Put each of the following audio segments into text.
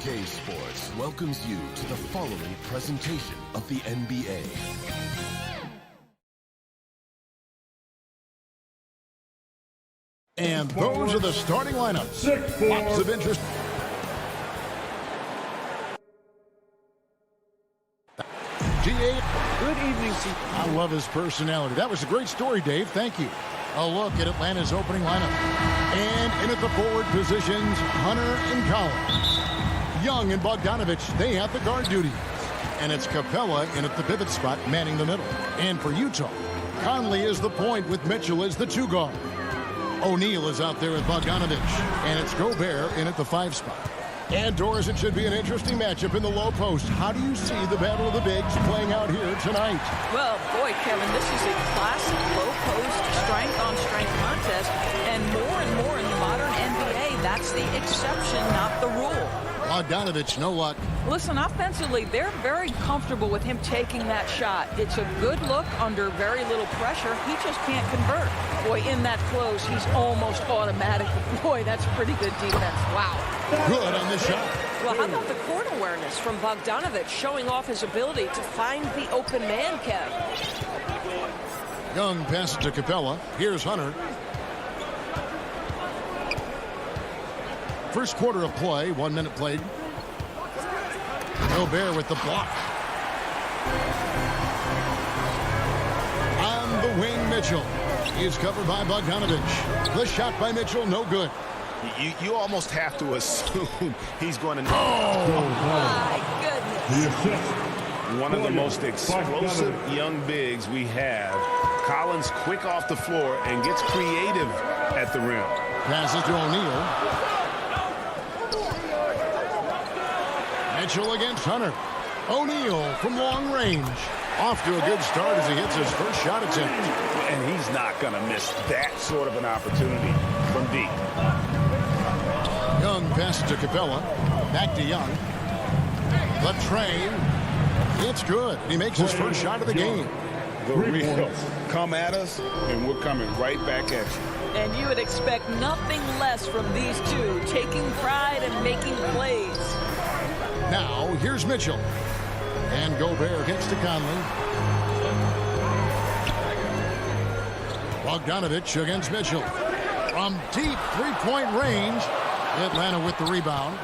CLA Sports welcomes you to the following presentation of the NBA. And those are the starting lineups. Lots of interest. G.A. Good evening, C. I love his personality. That was a great story, Dave. Thank you. A look at Atlanta's opening lineup. And in at the forward positions, Hunter and Collins. Young and Bogdanovich, they have the guard duty. And it's Capella in at the pivot spot, manning the middle. And for Utah, Conley is the point with Mitchell as the two guard. O'Neal is out there with Bogdanovich. And it's Gobert in at the 5 spot. And Doris, it should be an interesting matchup in the low post. How do you see the battle of the bigs playing out here tonight? Well, boy, Kevin, this is a classic low post strength-on-strength contest. And more in the modern NBA, that's the exception, not the rule. Bogdanovich, no luck. Listen, offensively, they're very comfortable with him taking that shot. It's a good look under very little pressure. He just can't convert. Boy, in that close, he's almost automatic. Boy, that's pretty good defense. Wow. Good on the shot. Well, how about the court awareness from Bogdanovich, showing off his ability to find the open man, Kev? Young passes to Capella. Here's Hunter. First quarter of play, 1 minute played. Gobert with the block. On the wing, Mitchell. He is covered by Bogdanovich. The shot by Mitchell, no good. You almost have to assume he's going to... Oh, my goodness. One of the most explosive young bigs we have. Collins quick off the floor and gets creative at the rim. Passes to O'Neal. Mitchell against Hunter. O'Neal from long range. Off to a good start as he hits his first shot attempt. And he's not going to miss that sort of an opportunity from deep. Young passes to Capella. Back to Young. The train. It's good. He makes his first shot of the game. The real come at us, and we're coming right back at you. And you would expect nothing less from these two, taking pride and making plays. Now, here's Mitchell. And Gobert gets to Conley. Bogdanovich against Mitchell. From deep three-point range. Atlanta with the rebound.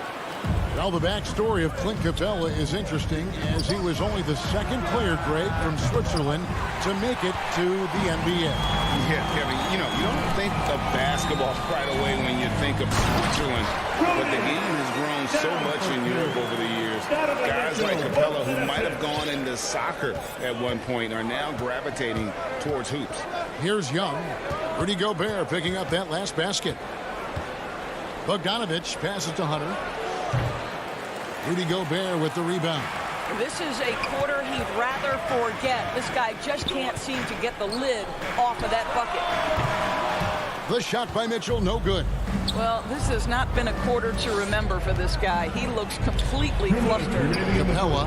Well, the backstory of Clint Capella is interesting, as he was only the second player, Greg, from Switzerland to make it to the NBA. Yeah, Kevin, you don't think of basketball right away when you think of Switzerland, but the game has grown so much in Europe over the years. Guys like Capella, who might have gone into soccer at one point, are now gravitating towards hoops. Here's Young. Rudy Gobert picking up that last basket. Bogdanovich passes to Hunter. Rudy Gobert with the rebound. This is a quarter he'd rather forget. This guy just can't seem to get the lid off of that bucket. The shot by Mitchell, no good. Well, this has not been a quarter to remember for this guy. He looks completely flustered. Capella.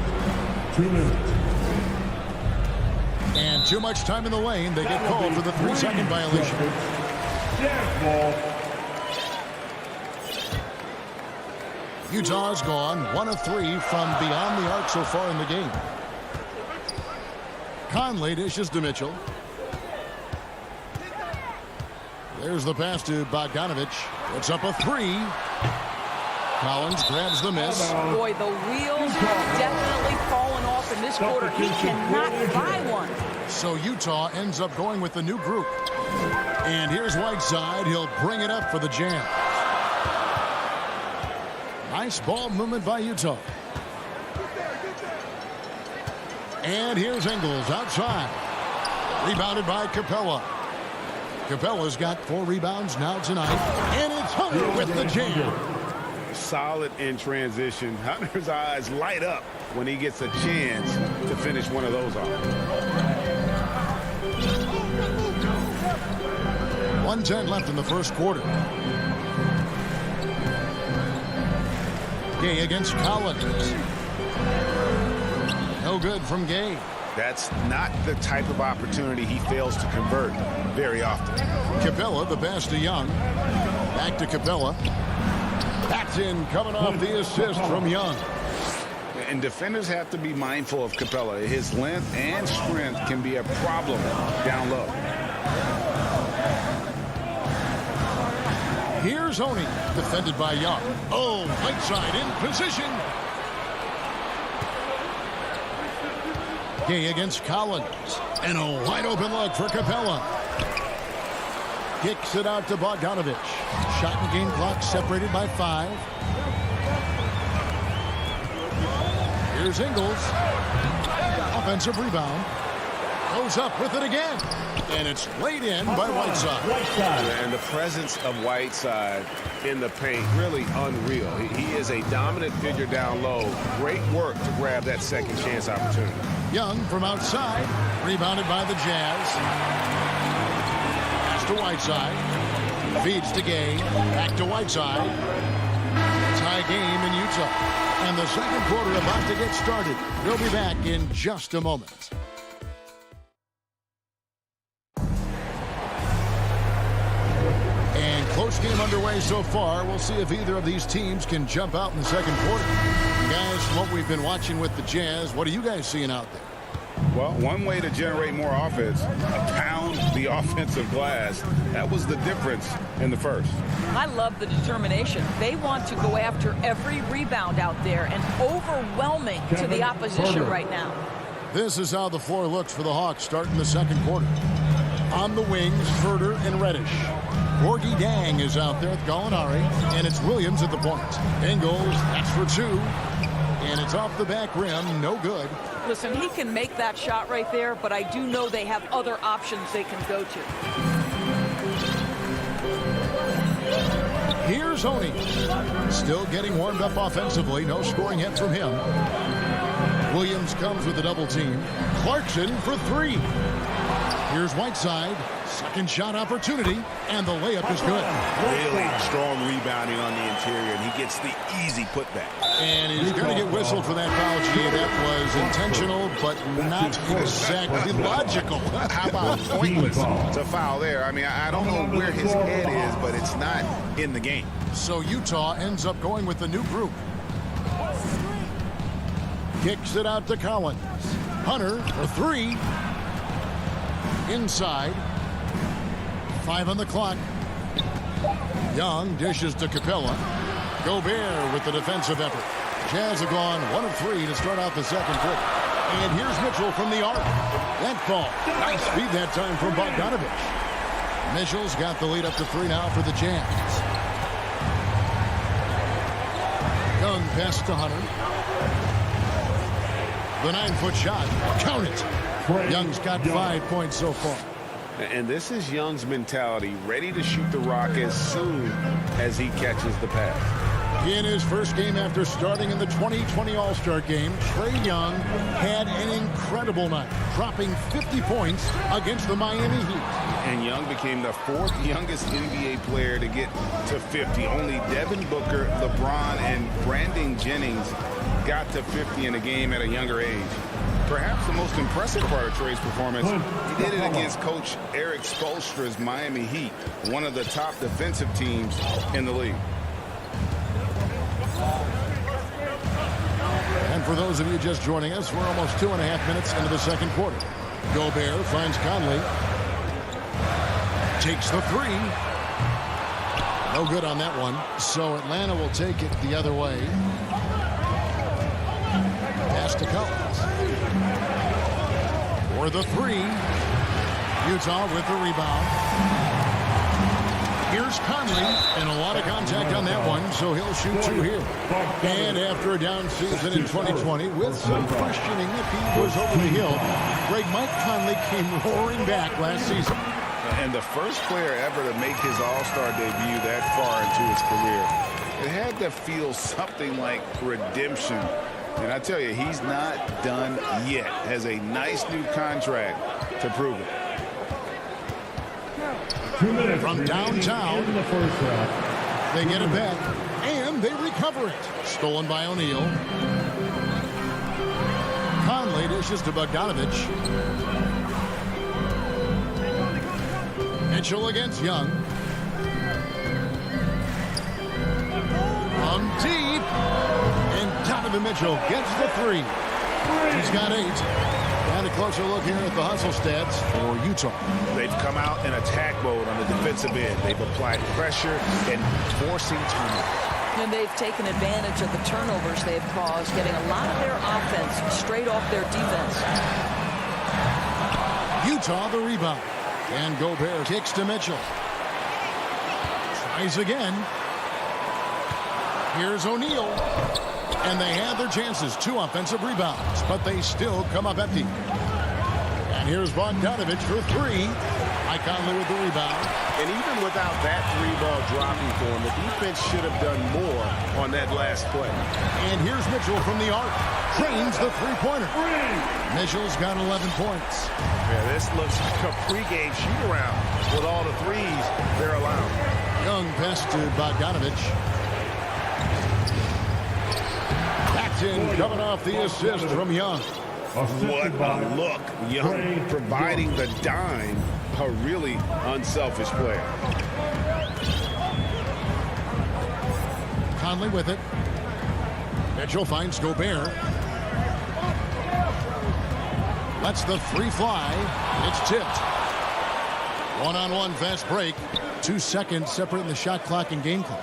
And too much time in the lane. They get called for the 3-second violation. Utah's gone 1 of 3 from beyond the arc so far in the game. Conley dishes to Mitchell. There's the pass to Bogdanovich. Puts up a 3. Collins grabs the miss. Boy, the wheels have definitely fallen off in this quarter. He cannot buy one. So Utah ends up going with the new group. And here's Whiteside. He'll bring it up for the jam. Nice ball movement by Utah. And here's Ingles outside. Rebounded by Capella. Capella's got 4 rebounds now tonight. And it's Hunter with the jam. Solid in transition. Hunter's eyes light up when he gets a chance to finish one of those off. 1:10 left in the first quarter. Gay against Collins. No good from Gay. That's not the type of opportunity he fails to convert very often. Capella, the pass to Young. Back to Capella. Paxton coming off the assist from Young. And defenders have to be mindful of Capella. His length and strength can be a problem down low. Here's Oni, defended by Young. Oh, right side in position. Gay against Collins. And a wide open look for Capella. Kicks it out to Bogdanovich. Shot and game clock separated by 5. Here's Ingles. Offensive rebound. Goes up with it again. And it's laid in by Whiteside. And the presence of Whiteside in the paint, really unreal. He is a dominant figure down low. Great work to grab that second chance opportunity. Young from outside. Rebounded by the Jazz. Pass to Whiteside. Feeds to Gay. Back to Whiteside. Tie game in Utah. And the second quarter about to get started. We'll be back in just a moment. And close game underway so far. We'll see if either of these teams can jump out in the second quarter. Guys, from what we've been watching with the Jazz, what are you guys seeing out there? Well, one way to generate more offense, pound the offensive glass. That was the difference in the first. I love the determination. They want to go after every rebound out there and overwhelming to the opposition right now. This is how the floor looks for the Hawks starting the second quarter. On the wings, Herter and Reddish. Gorgie Dang is out there with Gallinari, and it's Williams at the point. Ingles, that's for 2. And it's off the back rim, no good. Listen, he can make that shot right there, but I do know they have other options they can go to. Here's Oni. Still getting warmed up offensively. No scoring hit from him. Williams comes with a double team. Clarkson for 3. Here's Whiteside. Second shot opportunity, and the layup is good. Really strong rebounding on the interior, and he gets the easy putback. And he's going to get whistled for that foul, G. That was intentional, but not exactly logical. How about pointless to foul there? I mean, I don't know where his head is, but it's not in the game. So Utah ends up going with the new group. Kicks it out to Collins. Hunter for 3. Inside. 5 on the clock. Young dishes to Capella. Gobert with the defensive effort. Jazz have gone 1 of 3 to start out the second quarter. And here's Mitchell from the arc. That ball. Nice speed that time from Bogdanovich. Mitchell's got the lead up to 3 now for the Jazz. Young pass to Hunter. The 9-foot shot. Count it. Young's got 5 points so far. And this is Young's mentality, ready to shoot the rock as soon as he catches the pass. In his first game after starting in the 2020 All-Star game, Trae Young had an incredible night, dropping 50 points against the Miami Heat. And Young became the 4th youngest NBA player to get to 50. Only Devin Booker, LeBron, and Brandon Jennings got to 50 in a game at a younger age. Perhaps the most impressive part of Trae's performance, he did it against Coach Eric Spoelstra's Miami Heat, one of the top defensive teams in the league. And for those of you just joining us, we're almost 2.5 minutes into the second quarter. Gobert finds Conley. Takes the 3. No good on that one. So Atlanta will take it the other way. Pass to Collins. For the 3. Utah with the rebound. Here's Conley, and a lot of contact on that one, so he'll shoot 2 here. And after a down season in 2020, with some questioning if he was over the hill, Mike Conley came roaring back last season. And the first player ever to make his All-Star debut that far into his career. It had to feel something like redemption. And I tell you, he's not done yet. Has a nice new contract to prove it. From downtown, they get it back, and they recover it. Stolen by O'Neal. Conley dishes to Bogdanovich. Mitchell against Young. from deep. And Donovan Mitchell gets the three. He's got 8. And a closer look here at the hustle stats for Utah. They've come out in attack mode on the defensive end. They've applied pressure and forcing turnovers. And they've taken advantage of the turnovers they've caused, getting a lot of their offense straight off their defense. Utah the rebound. And Gobert kicks to Mitchell. Tries again. Here's O'Neal. And they have their chances. 2 offensive rebounds, but they still come up empty. And here's Bogdanovich for 3. Mike Conley with the rebound. And even without that 3-ball dropping for him, the defense should have done more on that last play. And here's Mitchell from the arc. Drains the three-pointer. Mitchell's got 11 points. Yeah, this looks like a pregame shoot-around with all the threes they're allowing. Young pass to Bogdanovich. Paxton coming off the assist from Young. What a look. Young providing the dime. A really unselfish player. Conley with it. Mitchell finds Gobert. Lets the 3 fly. It's tipped. One-on-one fast break. 2 seconds separating the shot clock and game clock.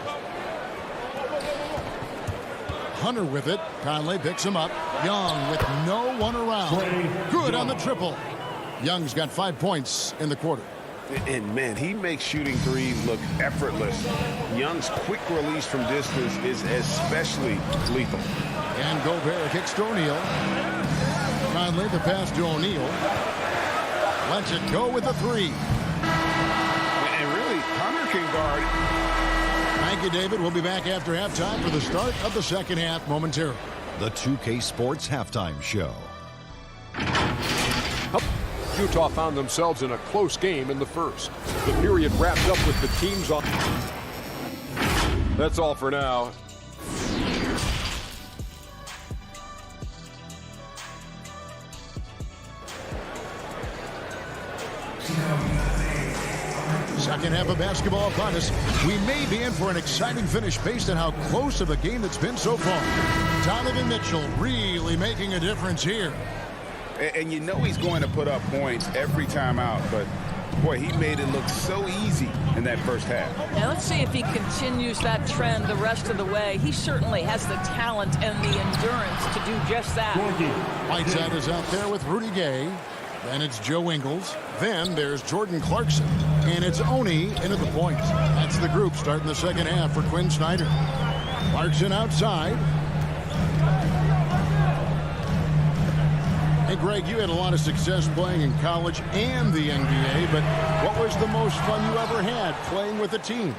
Hunter with it. Conley picks him up. Young with no one around. Good on the triple. Young's got 5 points in the quarter. And, man, he makes shooting threes look effortless. Young's quick release from distance is especially lethal. And Gobert kicks to O'Neal. Conley the pass to O'Neal. Lets it go with the 3. And really, Hunter can guard. Thank you, David. We'll be back after halftime for the start of the second half momentarily. The 2K Sports Halftime Show. Utah found themselves in a close game in the first. The period wrapped up with the teams on. That's all for now. Second half of basketball upon us. We may be in for an exciting finish based on how close of a game it's been so far. Donovan Mitchell really making a difference here. And you know he's going to put up points every time out, but boy, he made it look so easy in that first half. Now let's see if he continues that trend the rest of the way. He certainly has the talent and the endurance to do just that. Whiteside is out there with Rudy Gay. Then it's Joe Ingles. Then there's Jordan Clarkson. And it's Oni into the point. That's the group starting the second half for Quinn Snyder. Clarkson outside. Hey, Greg, you had a lot of success playing in college and the NBA, but what was the most fun you ever had playing with a team?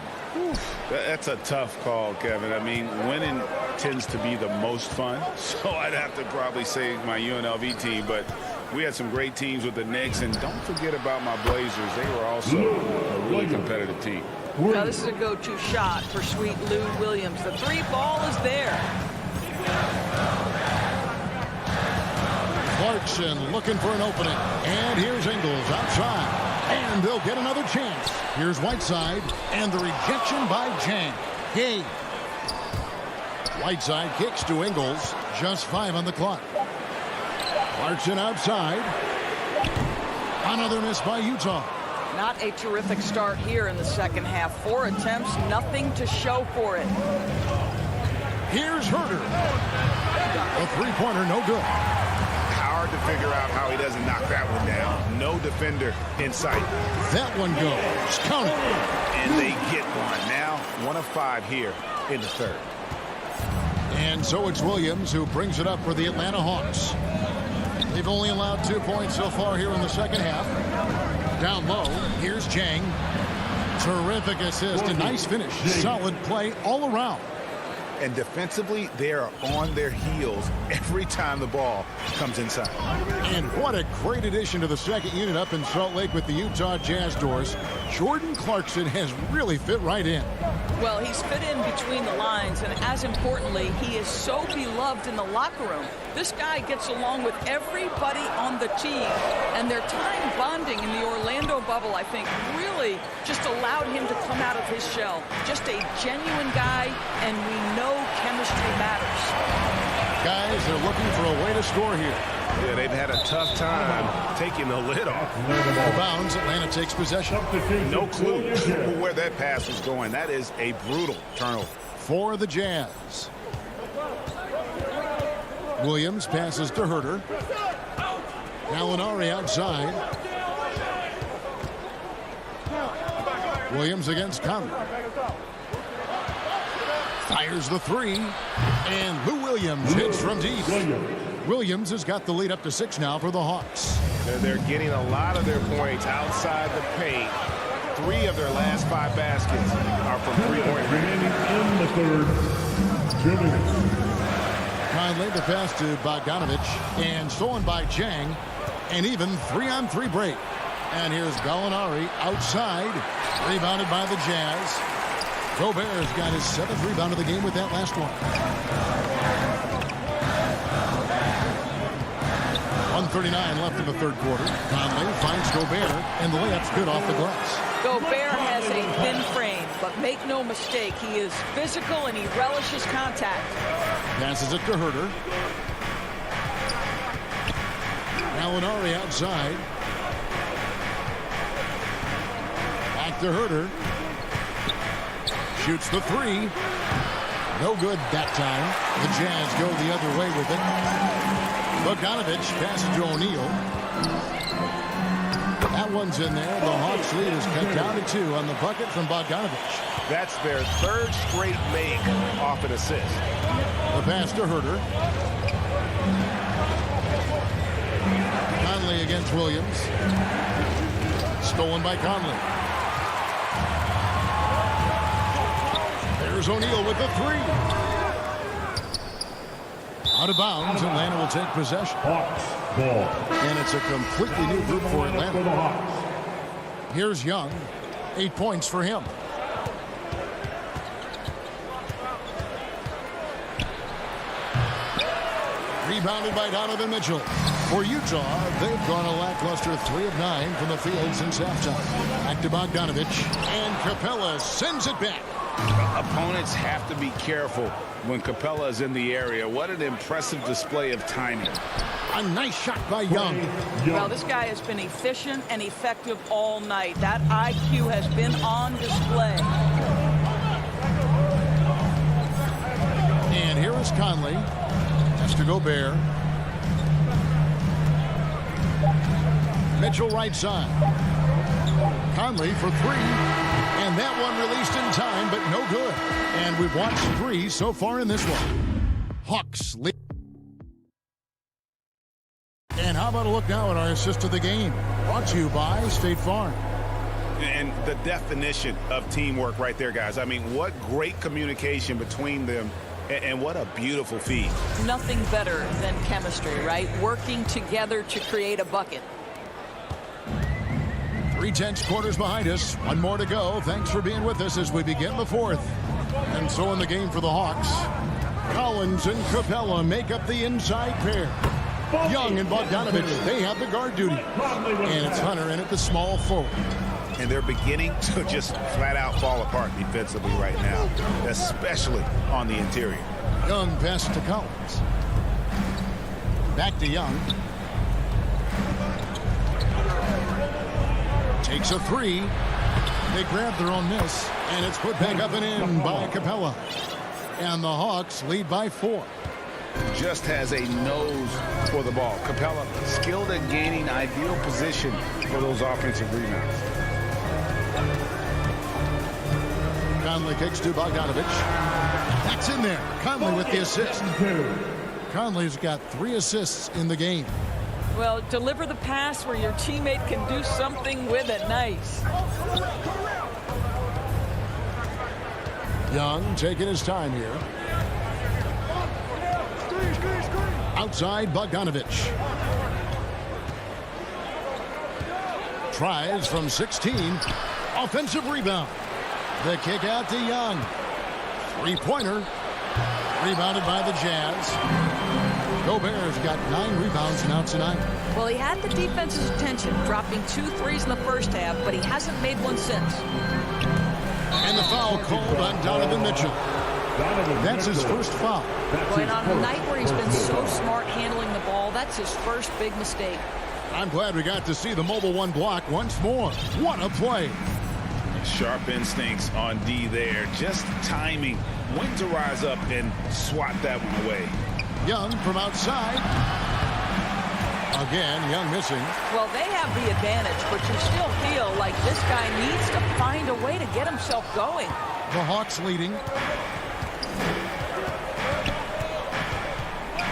That's a tough call, Kevin. I mean, winning tends to be the most fun, so I'd have to probably say my UNLV team, but we had some great teams with the Knicks, and don't forget about my Blazers. They were also a really competitive team. Now this is a go-to shot for sweet Lou Williams. The 3-ball is there. Clarkson looking for an opening. And here's Ingles outside. And they'll get another chance. Here's Whiteside. And the rejection by Jang. Gay. Whiteside kicks to Ingles. Just 5 on the clock. Clarkson outside. Another miss by Utah. Not a terrific start here in the second half. 4 attempts, nothing to show for it. Here's Herter. A 3-pointer, no good. Hard to figure out how he doesn't knock that one down. No defender in sight. That one goes. Count it. And they get one. Now 1 of 5 here in the third. And so it's Williams who brings it up for the Atlanta Hawks. They've only allowed 2 points so far here in the second half. Down low, here's Jang. Terrific assist, a nice finish. Solid play all around. And defensively, they are on their heels every time the ball comes inside. And what a great addition to the second unit up in Salt Lake with the Utah Jazz doors. Jordan Clarkson has really fit right in. Well, he's fit in between the lines, and as importantly, he is so beloved in the locker room. This guy gets along with everybody on the team, and their time bonding in the Orlando bubble, I think, really just allowed him to come out of his shell. Just a genuine guy, and we know know chemistry matters. Guys, they're looking for a way to score here. Yeah, they've had a tough time taking the lid off. Out of bounds, Atlanta takes possession. No clue where that pass was going. That is a brutal turnover. For the Jazz. Williams passes to Herter. Gallinari outside. Williams against Conley. Fires the three. And Lou Williams hits from deep. Williams has got the lead up to 6 now for the Hawks. They're getting a lot of their points outside the paint. 3 of their last 5 baskets are from three-point range. In the third, Conley, the pass to Bogdanovich, and stolen by Chang. And even 3-on-3 break. And here's Gallinari outside, rebounded by the Jazz. Gobert's got his 7th rebound of the game with that last one. 1:39 left in the third quarter. Conley finds Gobert, and the layup's good off the glass. Gobert has a thin frame, but make no mistake, he is physical and he relishes contact. Passes it to Herter. Gallinari outside. Back to Herter. Shoots the three. No good that time. The Jazz go the other way with it. Bogdanovich passes to O'Neal. That one's in there. The Hawks lead is cut down to 2 on the bucket from Bogdanovich. That's their 3rd straight make off an assist. The pass to Herter. Conley against Williams. Stolen by Conley. There's O'Neal with the 3. Out of bounds, Atlanta will take possession. Hawks ball. And it's a completely new group for Atlanta. Here's Young. 8 points for him. Rebounded by Donovan Mitchell. For Utah, they've gone a lackluster 3 of 9 from the field since halftime. Back to Bogdanovich. And Capella sends it back. Opponents have to be careful when Capella is in the area. What an impressive display of timing. A nice shot by Young. Well, this guy has been efficient and effective all night. That IQ has been on display. And here is Conley. That's to Gobert. Mitchell right side. Conley for 3. And that one released in time, but no good. And we've watched 3 so far in this one. Hawks lead. And how about a look now at our assist of the game? Brought to you by State Farm. And the definition of teamwork right there, guys. I mean, what great communication between them, and what a beautiful feed. Nothing better than chemistry, right? Working together to create a bucket. 3/10 quarters behind us. 1 more to go. Thanks for being with us as we begin the 4th. And so in the game for the Hawks, Collins and Capella make up the inside pair. Young and Bogdanovich, they have the guard duty. And it's Hunter in at the small forward. And they're beginning to just flat out fall apart defensively right now, especially on the interior. Young passes to Collins. Back to Young. Takes a 3. They grab their own miss, and it's put back up and in by Capella. And the Hawks lead by 4. Just has a nose for the ball. Capella skilled at gaining ideal position for those offensive rebounds. Conley kicks to Bogdanovich. That's in there. Conley with the assist. Conley's got 3 assists in the game. Well, deliver the pass where your teammate can do something with it. Nice. Young taking his time here. Outside Bogdanovich. Tries from 16. Offensive rebound. The kick out to Young. 3-pointer. Rebounded by the Jazz. Gobert's got 9 rebounds now tonight. Well, he had the defense's attention, dropping 2 threes in the first half, but he hasn't made one since. And the foul called on Donovan Mitchell. That's his first foul. And on a night where he's been so smart handling the ball, that's his first big mistake. I'm glad we got to see the mobile one block once more. What a play. Sharp instincts on D there. Just timing when to rise up and swat that one away. Young from outside. Again, Young missing. Well, they have the advantage, but you still feel like this guy needs to find a way to get himself going. The Hawks leading.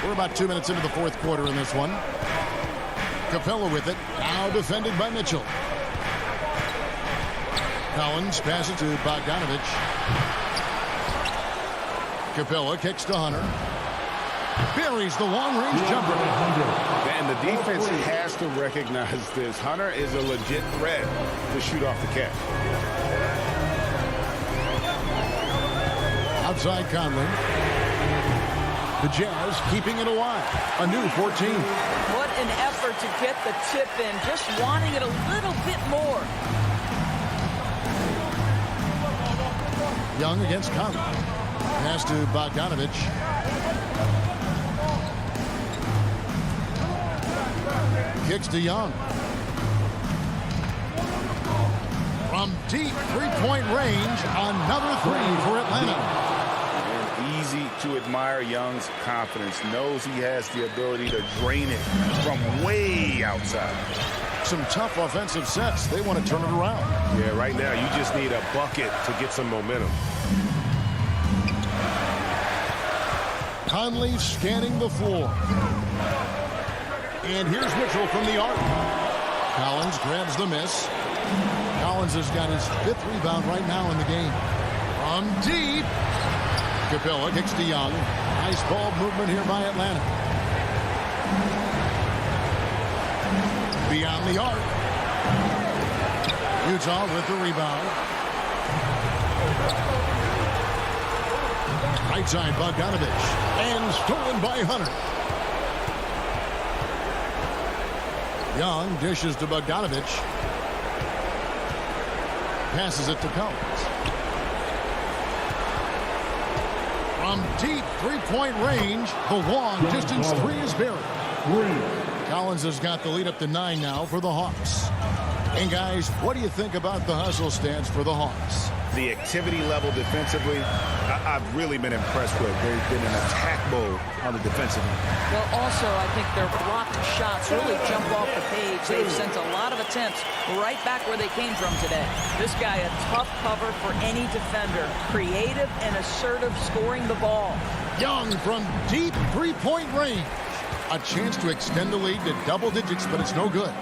We're about 2 minutes into the fourth quarter in this one. Capella with it. Now defended by Mitchell. Collins passes to Bogdanovich. Capella kicks to Hunter. Buries the long-range jumper. And the defense has to recognize this. Hunter is a legit threat to shoot off the catch. Outside Conley. The Jazz keeping it alive. A new 14. What an effort to get the tip in. Just wanting it a little bit more. Young against Conley. Pass to Bogdanovich. Kicks to Young. From deep three-point range, another three for Atlanta. And easy to admire Young's confidence. Knows he has the ability to drain it from way outside. Some tough offensive sets. They want to turn it around. Yeah, right now you just need a bucket to get some momentum. Conley scanning the floor. And here's Mitchell from the arc. Collins grabs the miss. Collins has got his 5th rebound right now in the game. From deep. Capella kicks to Young. Nice ball movement here by Atlanta. Beyond the arc. Utah with the rebound. Right side, Bogdanovich. And stolen by Hunter. Young dishes to Bogdanovich. Passes it to Collins. From deep three-point range, the long distance three is buried. Collins has got the lead up to 9 now for the Hawks. And guys, what do you think about the hustle stance for the Hawks? The activity level defensively, I've really been impressed with. They've been in attack mode on the defensive end. Well, also, I think their blocked shots really jump off the page. They've sent a lot of attempts right back where they came from today. This guy, a tough cover for any defender. Creative and assertive scoring the ball. Young from deep three-point range. A chance to extend the lead to double digits, but it's no good.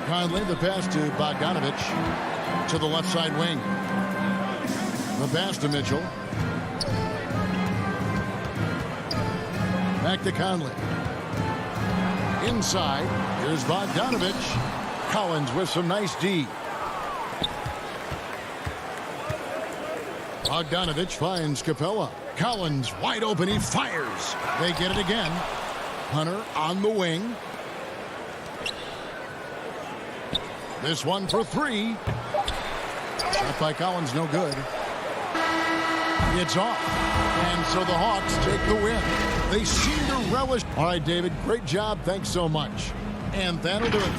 Conley, the pass to Bogdanovich to the left side wing. The pass to Mitchell. Back to Conley. Inside, here's Bogdanovich. Collins with some nice D. Bogdanovich finds Capella. Collins wide open, he fires. They get it again. Hunter on the wing. This one for 3. Shot by Collins, no good. It's off. And so the Hawks take the win. They seem to relish. All right, David, great job. Thanks so much. And that'll do it.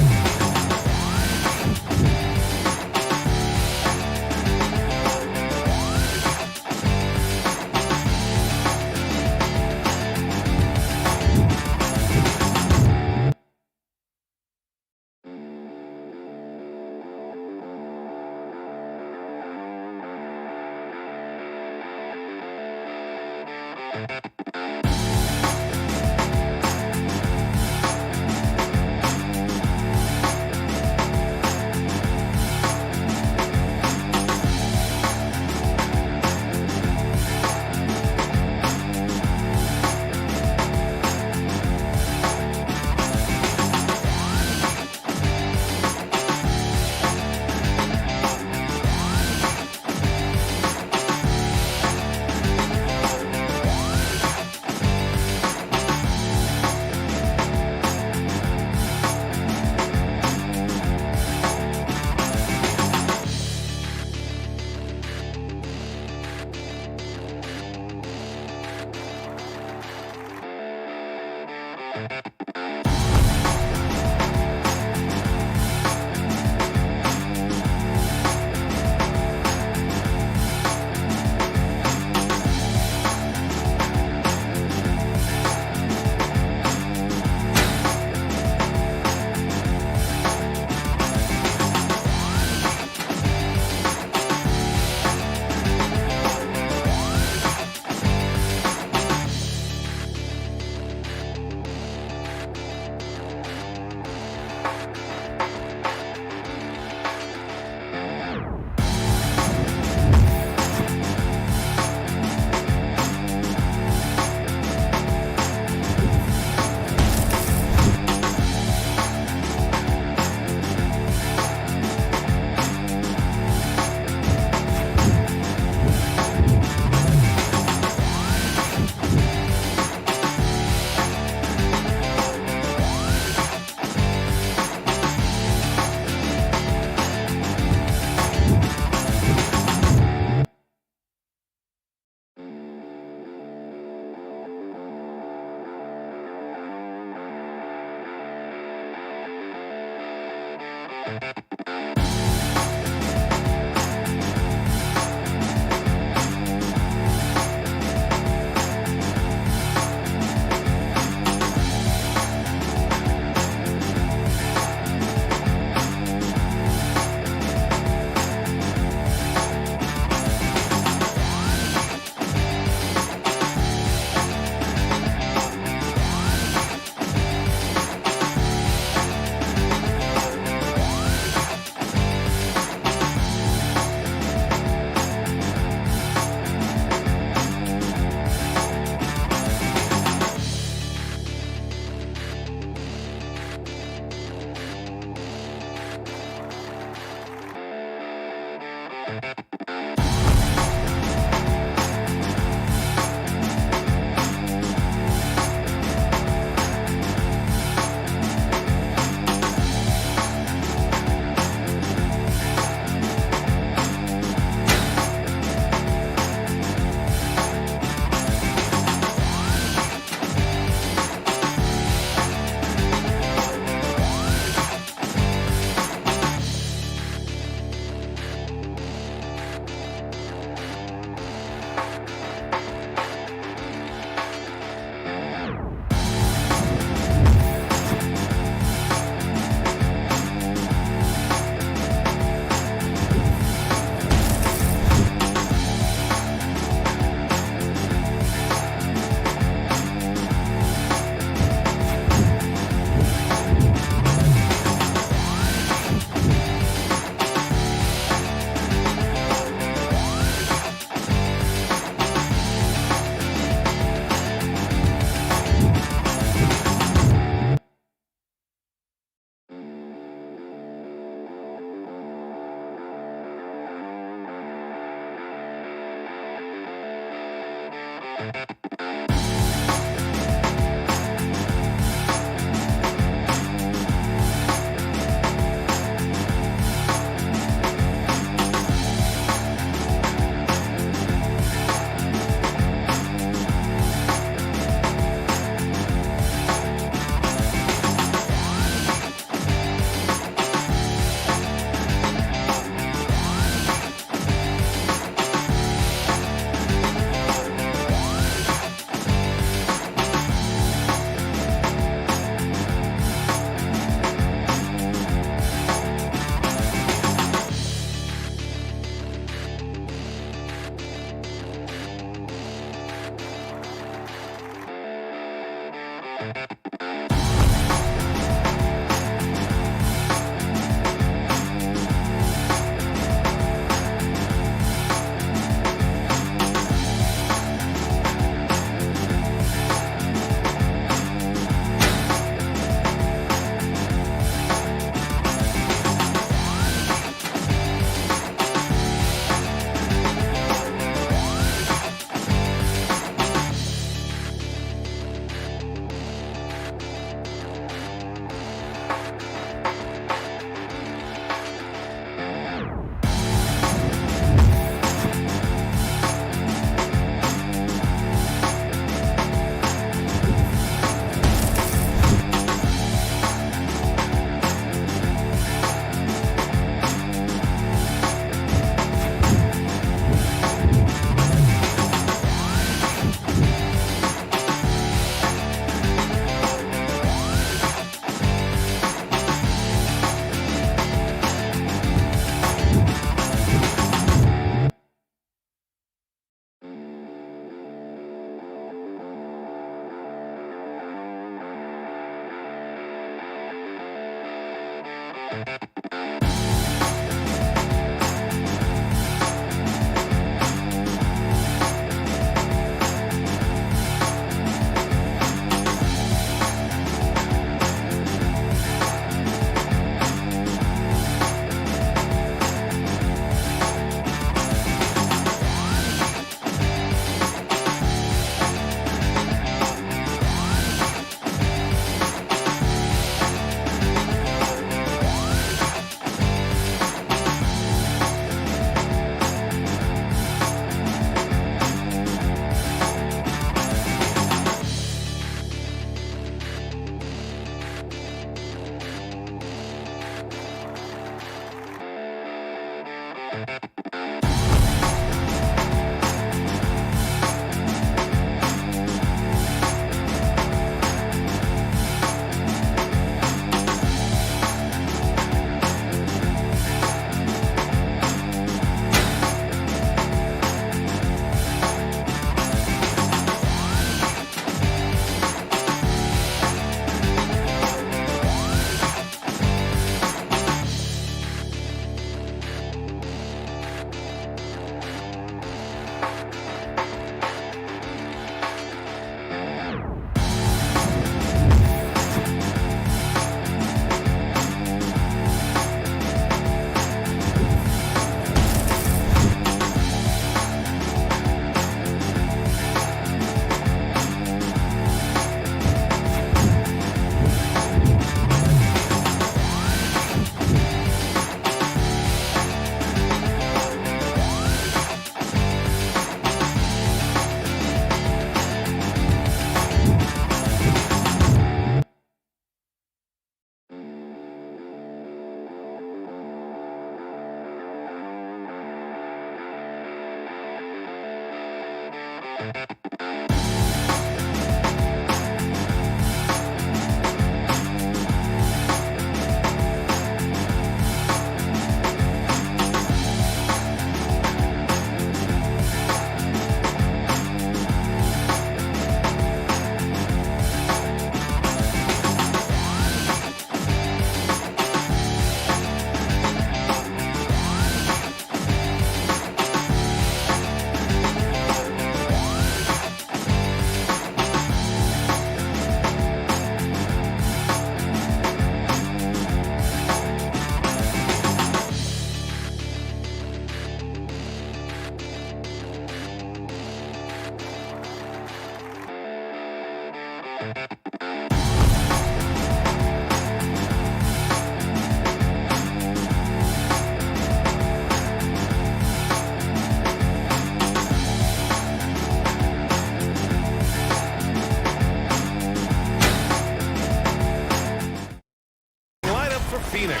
Phoenix.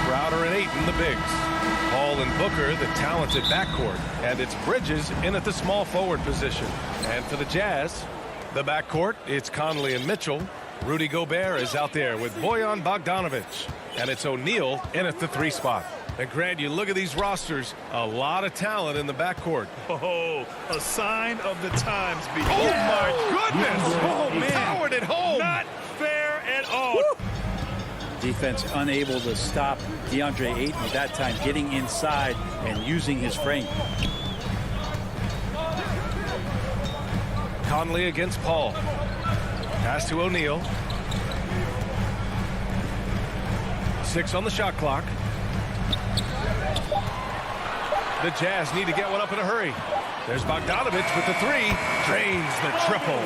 Crowder and Ayton, the bigs. Paul and Booker, the talented backcourt. And it's Bridges in at the small forward position. And for the Jazz, the backcourt, it's Conley and Mitchell. Rudy Gobert is out there with Bojan Bogdanovic. And it's O'Neal in at the 3 spot. And Grant, you look at these rosters, a lot of talent in the backcourt. Oh, a sign of the times. Oh, my goodness. Oh, man. Powered it home. Not fair at all. Woo. Defense unable to stop DeAndre Ayton at that time, getting inside and using his frame. Conley against Paul. Pass to O'Neal. 6 on the shot clock. The Jazz need to get one up in a hurry. There's Bogdanovic with the 3. Drains the triple.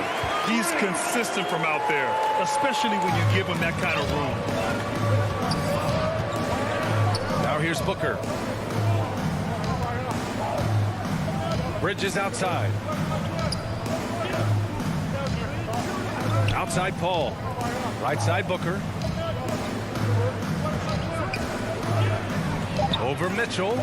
He's consistent from out there, especially when you give him that kind of room. Now here's Booker. Bridges outside. Outside Paul. Right side Booker. Over Mitchell.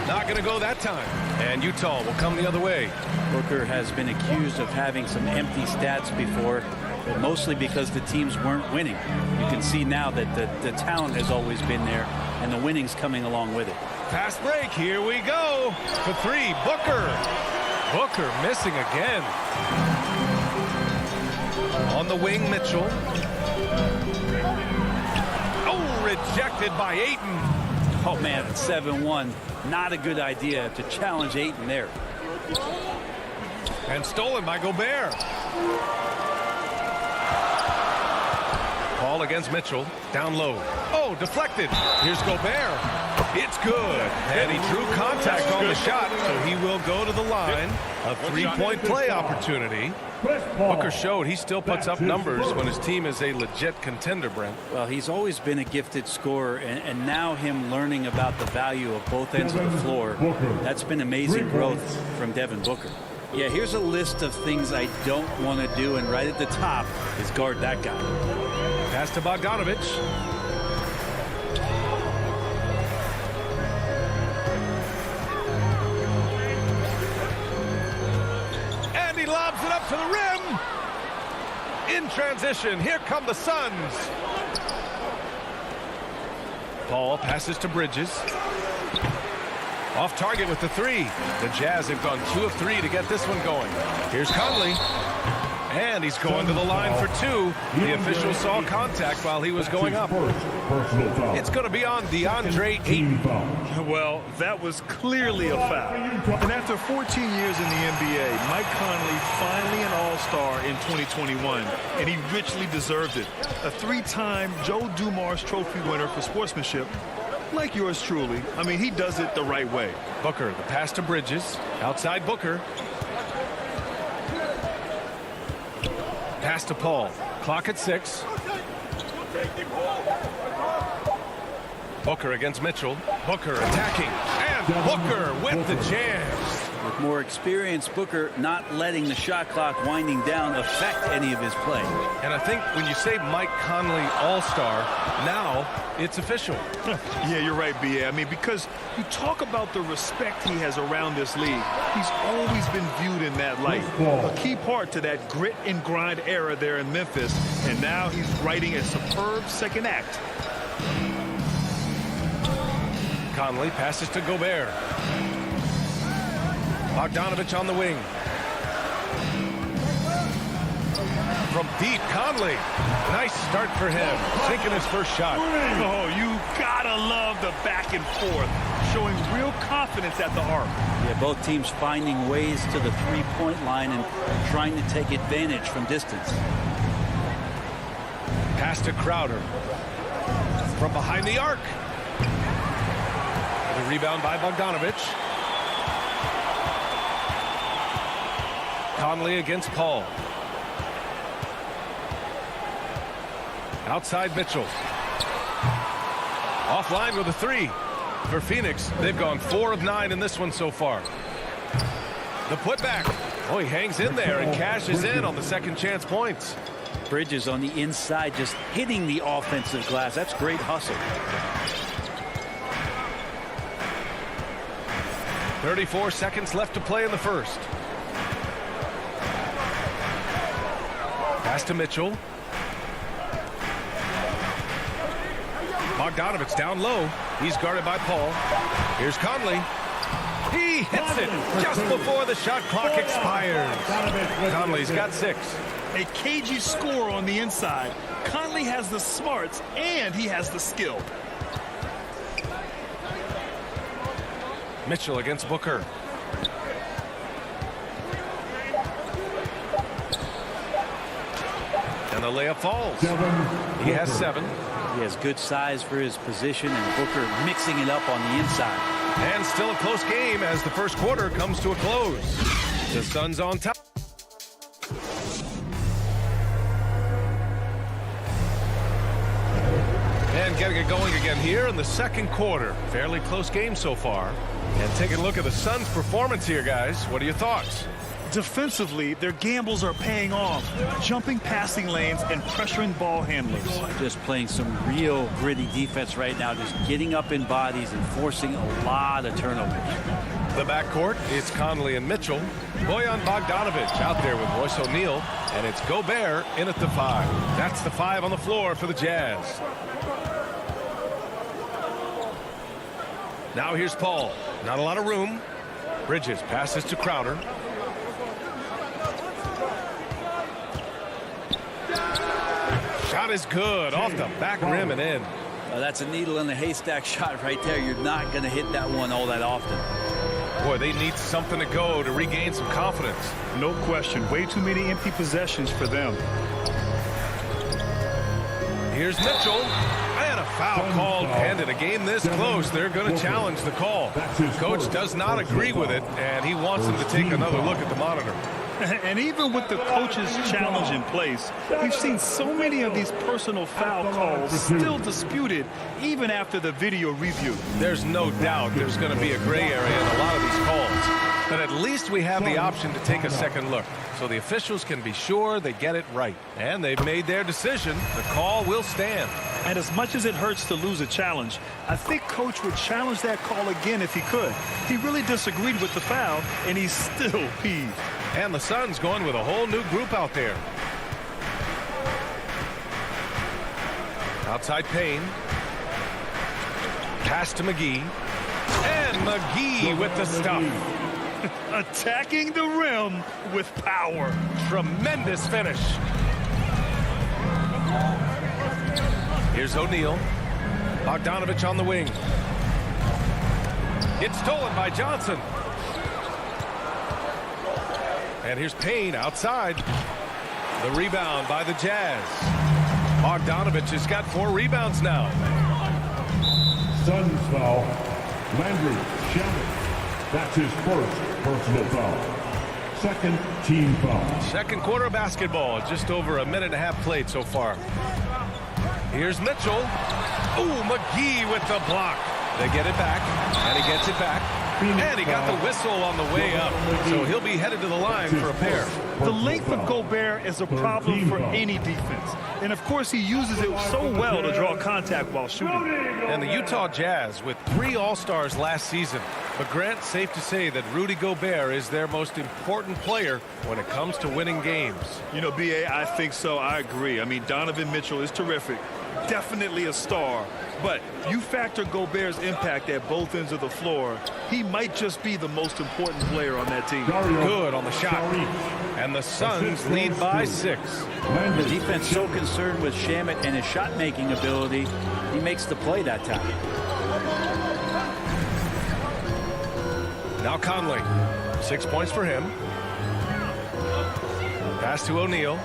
Not going to go that time. And Utah will come the other way. Booker has been accused of having some empty stats before, but mostly because the teams weren't winning. You can see now that the talent has always been there, and the winning's coming along with it. Fast break. Here we go. For 3, Booker. Booker missing again. On the wing, Mitchell. Oh, rejected by Ayton. Oh, man, it's 7-1. Not a good idea to challenge Ayton there. And stolen by Gobert. Paul against Mitchell. Down low. Oh, deflected. Here's Gobert. It's good. And he drew contact on the shot, so he will go to the line. A 3-point play opportunity. Booker showed he still puts up numbers when his team is a legit contender, Brent. Well, he's always been a gifted scorer, and now him learning about the value of both ends of the floor, that's been amazing growth from Devin Booker. Yeah, here's a list of things I don't want to do, and right at the top is guard that guy. Pass to Bogdanovic. to the rim. In transition, here come the Suns. Paul passes to Bridges. Off target with the three. The Jazz have gone 2 of 3 to get this one going. Here's Conley. And he's going to the line for 2. The official saw contact while he was going up. It's going to be on DeAndre Ayton. Well, that was clearly a foul. And after 14 years in the NBA, Mike Conley finally an All-Star in 2021, and he richly deserved it. A 3-time Joe Dumars Trophy winner for sportsmanship, like yours truly. I mean, he does it the right way. Booker, the pass to Bridges. Outside Booker. Pass to Paul. Clock at 6. Booker against Mitchell. Booker attacking. And Booker with the jam. With more experience, Booker not letting the shot clock winding down affect any of his play. And I think when you say Mike Conley All-Star, now it's official. Yeah, you're right, B.A. I mean, because you talk about the respect he has around this league. He's always been viewed in that light. A key part to that grit and grind era there in Memphis. And now he's writing a superb second act. Conley passes to Gobert. Bogdanovich on the wing. From deep, Conley. Nice start for him. Sinking his first shot. Oh, you gotta love the back and forth. Showing real confidence at the arc. Yeah, both teams finding ways to the three-point line and trying to take advantage from distance. Pass to Crowder. From behind the arc. The rebound by Bogdanovich. Conley against Paul. Outside Mitchell. Offline with a 3. For Phoenix, they've gone 4 of 9 in this one so far. The putback. Oh, he hangs in there and cashes in on the second chance points. Bridges on the inside just hitting the offensive glass. That's great hustle. 34 seconds left to play in the first. Pass to Mitchell. Bogdanovich down low. He's guarded by Paul. Here's Conley. He hits it just before the shot clock expires. Conley's got 6. A cagey score on the inside. Conley has the smarts and he has the skill. Mitchell against Booker. And the layup falls. He has 7. He has good size for his position, and Booker mixing it up on the inside. And still a close game as the first quarter comes to a close. The Suns on top. And getting it going again here in the second quarter. Fairly close game so far. And taking a look at the Suns' performance here, guys. What are your thoughts? Defensively, their gambles are paying off. Jumping passing lanes and pressuring ball handlers. Just playing some real gritty defense right now. Just getting up in bodies and forcing a lot of turnovers. The backcourt, it's Conley and Mitchell. Bojan Bogdanovich out there with Royce O'Neal. And it's Gobert in at the 5. That's the 5 on the floor for the Jazz. Now here's Paul. Not a lot of room. Bridges passes to Crowder. Shot is good off the back rim and in. That's a needle in the haystack shot right there. You're not going to hit that one all that often. Boy, they need something to go to regain some confidence. No question. Way too many empty possessions for them. Here's Mitchell. And a foul called. And in a game this close, they're going to challenge the call. Coach does not agree with it, and he wants them to take another look at the monitor. And even with the coach's challenge in place, we've seen so many of these personal foul calls still disputed even after the video review. There's no doubt there's going to be a gray area in a lot of these calls. But at least we have the option to take a second look, so the officials can be sure they get it right. And they've made their decision. The call will stand. And as much as it hurts to lose a challenge, I think Coach would challenge that call again if he could. He really disagreed with the foul, and he's still peeved. And the Suns going with a whole new group out there. Outside Payne. Pass to McGee. And McGee with the stuff. Attacking the rim with power. Tremendous finish. Here's O'Neal. Bogdanovich on the wing. It's stolen by Johnson. And here's Payne outside. The rebound by the Jazz. Bogdanovich has got 4 rebounds now. Suns foul. Landry Shamet. That's his first personal foul. Second team foul. Second quarter of basketball. Just over a minute and a half played so far. Here's Mitchell. Ooh, McGee with the block. They get it back, and he gets it back. And he got the whistle on the way up. So he'll be headed to the line for a pair. The length of Gobert is a problem for any defense. And, of course, he uses it so well to draw contact while shooting. And the Utah Jazz with 3 All-Stars last season. But, Grant, safe to say that Rudy Gobert is their most important player when it comes to winning games. You know, B.A., I think so. I agree. I mean, Donovan Mitchell is terrific. Definitely a star. But you factor Gobert's impact at both ends of the floor, he might just be the most important player on that team. Good on the shot. And the Suns lead by 6. The defense so concerned with Shamet and his shot-making ability, he makes the play that time. Now Conley. 6 points for him. Pass to O'Neal.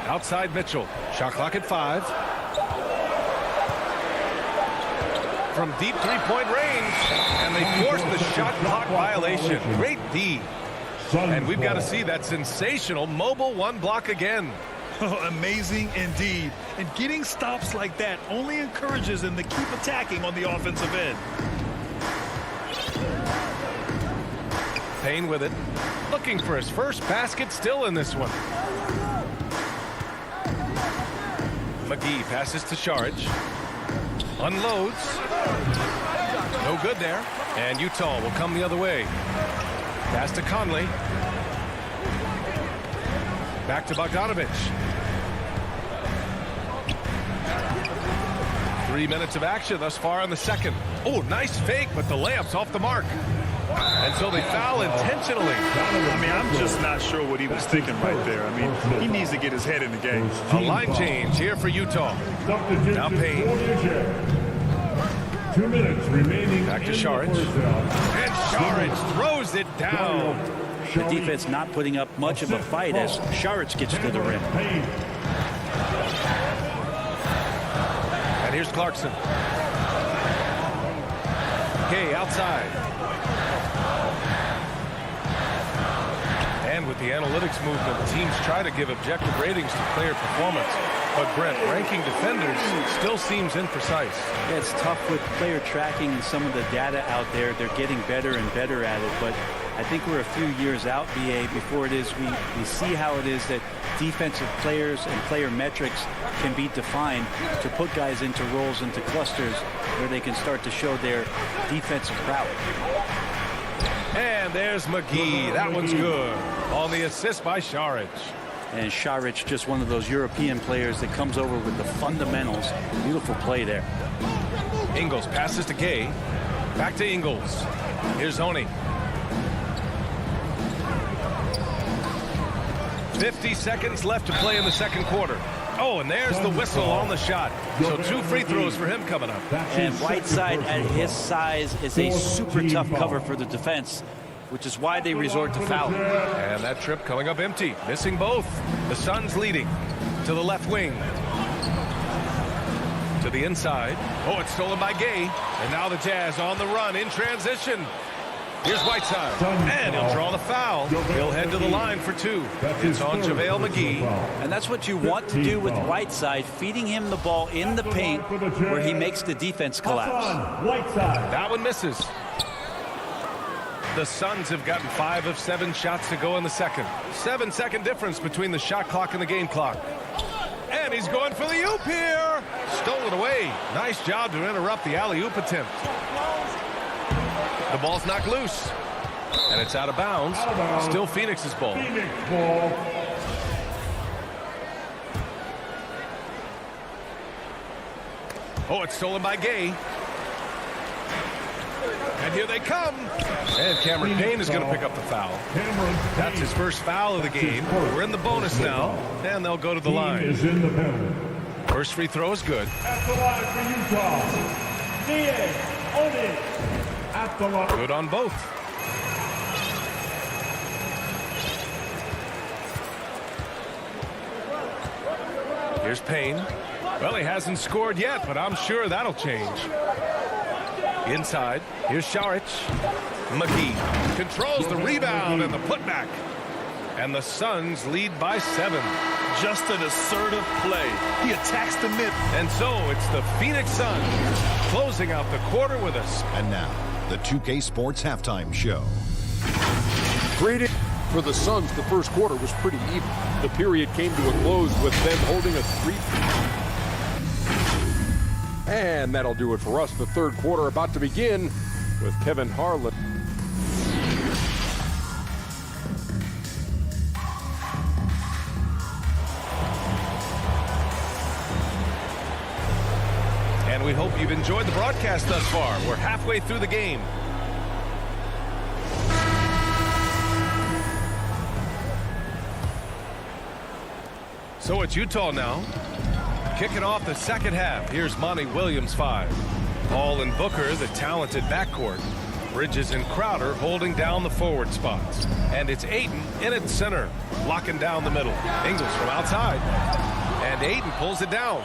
Outside Mitchell. Shot clock at 5. From deep three-point range. And they force the shot clock violation. Great D. And we've got to see that sensational mobile 1 block again. Amazing indeed. And getting stops like that only encourages him to keep attacking on the offensive end. Payne with it. Looking for his first basket still in this one. McGee passes to Saric. Unloads. No good there. And Utah will come the other way. Pass to Conley. Back to Bogdanovich. 3 minutes of action thus far in the second. Oh, nice fake, but the layup's off the mark. And so they foul intentionally. I mean, I'm just not sure what he was thinking right there. I mean, he needs to get his head in the game. A line change here for Utah. Now Payne. 2 minutes remaining. Back to Saric. And Saric throws it down. The defense not putting up much of a fight as Saric gets to the rim. And here's Clarkson. Gay outside. And with the analytics movement, teams try to give objective ratings to player performance. But Brent, ranking defenders still seems imprecise. Yeah, it's tough with player tracking and some of the data out there. They're getting better and better at it. But I think we're a few years out, BA, before it is we see how it is that defensive players and player metrics can be defined to put guys into roles, into clusters, where they can start to show their defensive prowess. And there's McGee. That one's good. On the assist by Saric. And Saric, just one of those European players that comes over with the fundamentals. Beautiful play there. Ingles passes to Gay. Back to Ingles. Here's Oni. 50 seconds left to play in the second quarter. Oh, and there's the whistle on the shot. So 2 free throws for him coming up. And Whiteside at his size is a super tough cover for the defense, which is why they resort to fouling. And that trip coming up empty. Missing both. The Suns leading to the left wing. To the inside. Oh, it's stolen by Gay. And now the Jazz on the run in transition. Here's Whiteside. And he'll draw the foul. He'll head to the line for 2. It's on JaVale McGee. And that's what you want to do with Whiteside, feeding him the ball in the paint where he makes the defense collapse. That one misses. The Suns have gotten 5 of 7 shots to go in the second. 7-second difference between the shot clock and the game clock. And he's going for the oop here. Stolen away. Nice job to interrupt the alley-oop attempt. The ball's knocked loose. And it's out of bounds. Still Phoenix's ball. Phoenix ball. Oh, it's stolen by Gay. And here they come. And Cameron Payne is going to pick up the foul. That's his first foul of the game. We're in the bonus now, and they'll go to the line. Is in the penalty. First free throw is good. At the line for Utah. CLA All at the line. Good on both. Here's Payne. Well, he hasn't scored yet, but I'm sure that'll change. Inside, here's Šarić. McGee controls the rebound and the putback. And the Suns lead by 7. Just an assertive play. He attacks the mid. And so it's the Phoenix Suns closing out the quarter with us. And now, the 2K Sports Halftime Show. Great. For the Suns, the first quarter was pretty even. The period came to a close with them holding a 3. And that'll do it for us. The third quarter about to begin with Kevin Harlan. And we hope you've enjoyed the broadcast thus far. We're halfway through the game. So it's Utah now. Kicking off the second half. Here's Monty Williams 5. Paul and Booker, the talented backcourt. Bridges and Crowder holding down the forward spots. And it's Ayton in at center, locking down the middle. Ingles from outside. And Ayton pulls it down.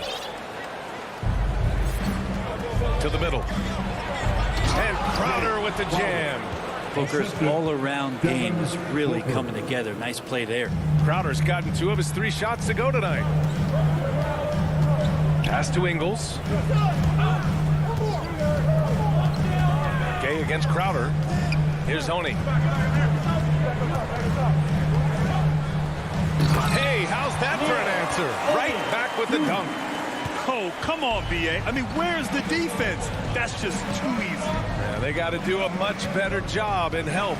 To the middle. And Crowder with the jam. Booker's all-around game is really coming together. Nice play there. Crowder's gotten 2 of his 3 shots to go tonight. Pass to Ingles. Gay against Crowder. Here's Honey. Hey, how's that for an answer? Right back with the dunk. Oh, come on, B.A. I mean, where's the defense? That's just too easy. Yeah, they got to do a much better job in help.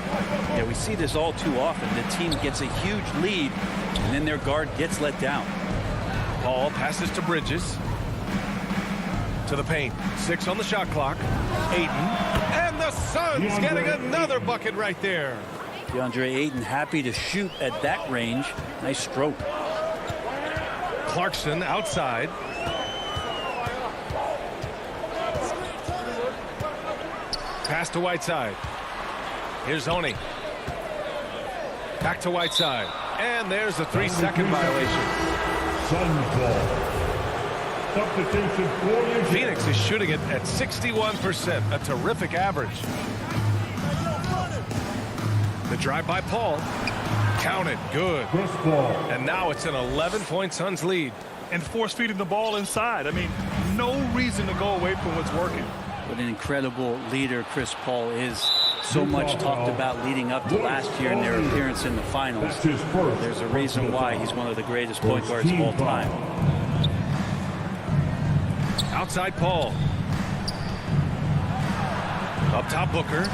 Yeah, we see this all too often. The team gets a huge lead, and then their guard gets let down. Paul passes to Bridges. To the paint. 6 on the shot clock. Ayton. And the Suns getting another bucket right there. DeAndre Ayton happy to shoot at that range. Nice stroke. Clarkson outside. Pass to Whiteside. Here's Honey. Back to Whiteside. And there's a 3-second violation. Suns ball. Substitution for Phoenix is shooting it at 61%, a terrific average. The drive by Paul. Counted. Good. And now it's an 11-point Suns lead. And force feeding the ball inside. I mean, no reason to go away from what's working. What an incredible leader Chris Paul is. So much talked about leading up to last year and their appearance in the finals. There's a reason why he's one of the greatest point guards of all time. Outside Paul. Up top Booker.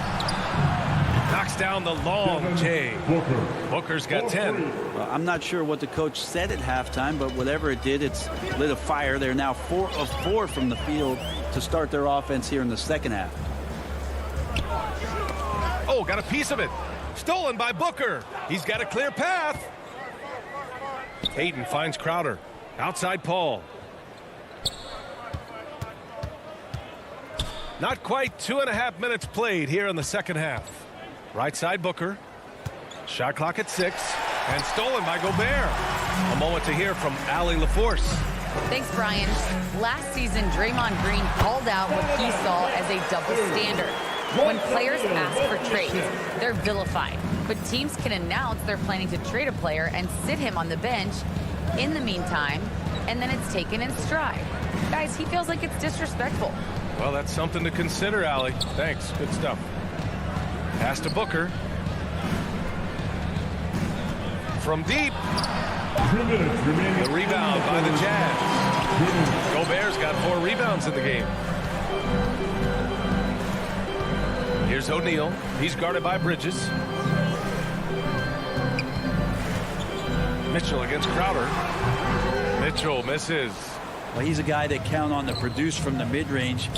Knocks down the long J. Booker's got 10. Well, I'm not sure what the coach said at halftime, but whatever it did, it's lit a fire. They're now 4 of 4 from the field to start their offense here in the second half. Oh, got a piece of it. Stolen by Booker. He's got a clear path. Ayton finds Crowder. Outside Paul. Not quite 2.5 minutes played here in the second half. Right side Booker. Shot clock at 6. And stolen by Gobert. A moment to hear from Allie LaForce. Thanks, Brian. Last season, Draymond Green called out what he saw as a double standard. When players ask for trades, they're vilified. But teams can announce they're planning to trade a player and sit him on the bench in the meantime, and then it's taken in stride. Guys, he feels like it's disrespectful. Well, that's something to consider, Allie. Thanks. Good stuff. Pass to Booker. From deep. The rebound by the Jazz. Gobert's got 4 rebounds in the game. Here's O'Neal. He's guarded by Bridges. Mitchell against Crowder. Mitchell misses. Well, he's a guy that count on to produce from the mid-range.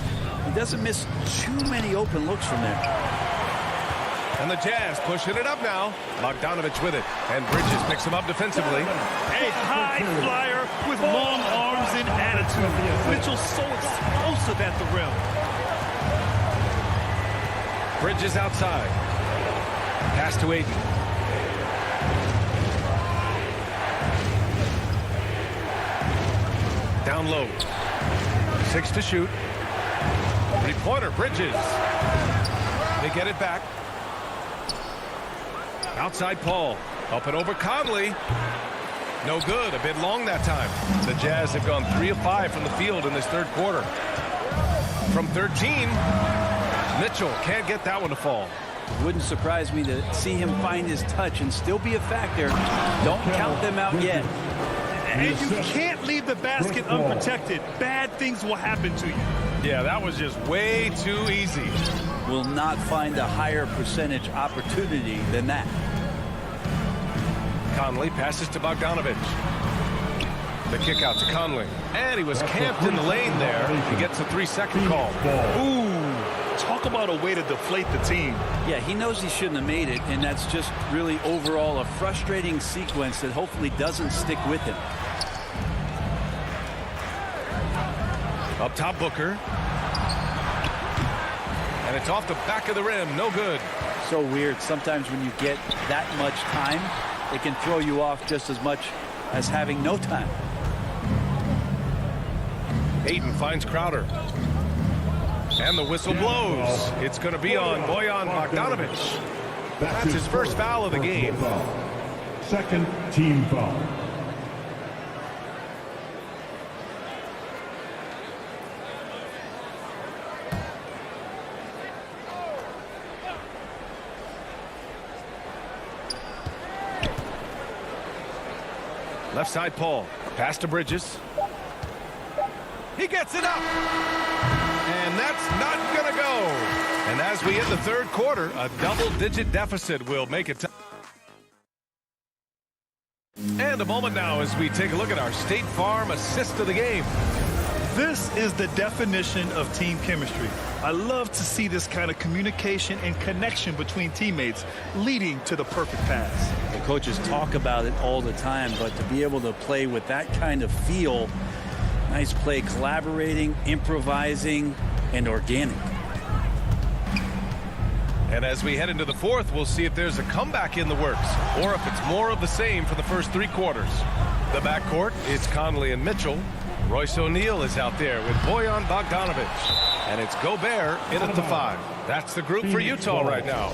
He doesn't miss too many open looks from there. And the Jazz pushing it up now. Bogdanovich with it. And Bridges picks him up defensively. A high flyer with long arms and attitude. Mitchell's so explosive at the rim. Bridges outside. Pass to Ayton. Down low. 6 to shoot. Three-pointer, Bridges. They get it back. Outside Paul. Up and over Conley. No good. A bit long that time. The Jazz have gone 3 of 5 from the field in this third quarter. From 13, Mitchell can't get that one to fall. Wouldn't surprise me to see him find his touch and still be a factor. Don't count them out yet. And you can't leave the basket unprotected. Bad things will happen to you. Yeah, that was just way too easy. Will not find a higher percentage opportunity than that. Conley passes to Bogdanovich. The kick out to Conley. And he was camped in the lane there. He gets a 3-second call. Ooh, talk about a way to deflate the team. Yeah, he knows he shouldn't have made it, and that's just really overall a frustrating sequence that hopefully doesn't stick with him. Up top, Booker. And it's off the back of the rim. No good. So weird. Sometimes when you get that much time, it can throw you off just as much as having no time. Ayton finds Crowder. And the whistle blows. It's going to be on Bojan Bogdanovich. That's his first foul of the game. Second team foul. Left side, Paul. Pass to Bridges. He gets it up. And that's not going to go. And as we end the third quarter, a double-digit deficit will make it. And a moment now as we take a look at our State Farm assist of the game. This is the definition of team chemistry. I love to see this kind of communication and connection between teammates leading to the perfect pass. The coaches talk about it all the time, but to be able to play with that kind of feel, nice play, collaborating, improvising, and organic. And as we head into the fourth, we'll see if there's a comeback in the works or if it's more of the same for the first 3 quarters. The backcourt is Conley and Mitchell. Royce O'Neal is out there with Bojan Bogdanovich. And it's Gobert in at the 5. That's the group for Utah right now.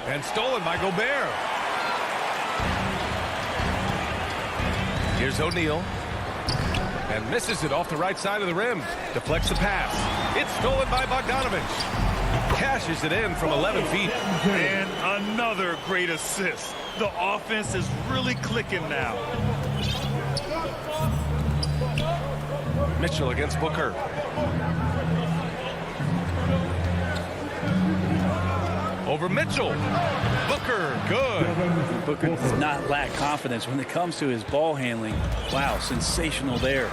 And stolen by Gobert. Here's O'Neal. And misses it off the right side of the rim. Deflects the pass. It's stolen by Bogdanovich. Cashes it in from 11 feet. And another great assist. The offense is really clicking now. Mitchell against Booker. Over Mitchell. Booker, good. Booker does not lack confidence when it comes to his ball handling. Wow, sensational there.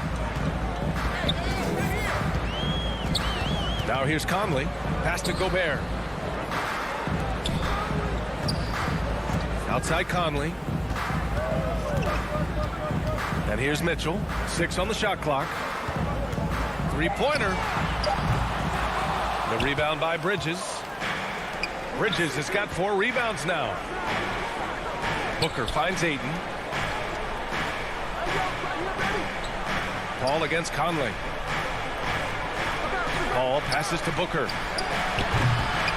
Now here's Conley. Pass to Gobert. Outside Conley. And here's Mitchell. 6 on the shot clock. 3-pointer. The rebound by Bridges. Bridges has got 4 rebounds now. Booker finds Ayton. Paul against Conley. Paul passes to Booker.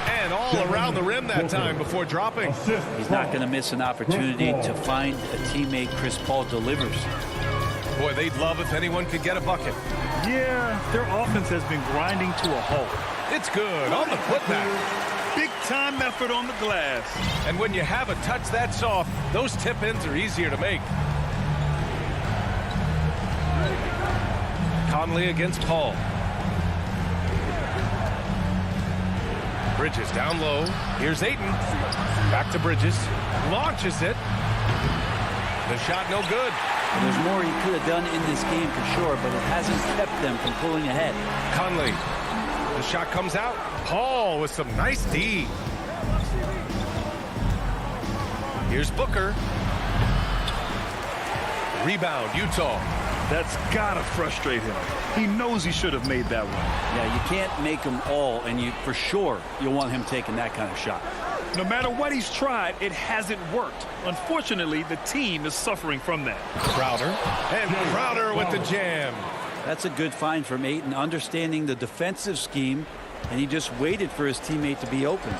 And all around the rim that time before dropping. He's not going to miss an opportunity to find a teammate Chris Paul delivers. Boy, they'd love if anyone could get a bucket. Yeah, their offense has been grinding to a halt. It's good on the putback. Big time effort on the glass. And when you have a touch that soft, those tip-ins are easier to make. Conley against Paul. Bridges down low. Here's Ayton. Back to Bridges. Launches it. The shot no good. And there's more he could have done in this game for sure, but it hasn't kept them from pulling ahead. Conley. The shot comes out. Paul with some nice D. Here's Booker. Rebound, Utah. That's gotta frustrate him. He knows he should have made that one. Yeah, you can't make them all, and for sure you'll want him taking that kind of shot. No matter what he's tried, it hasn't worked. Unfortunately, the team is suffering from that. Crowder. And Crowder with the jam. That's a good find from Ayton, understanding the defensive scheme, and he just waited for his teammate to be open.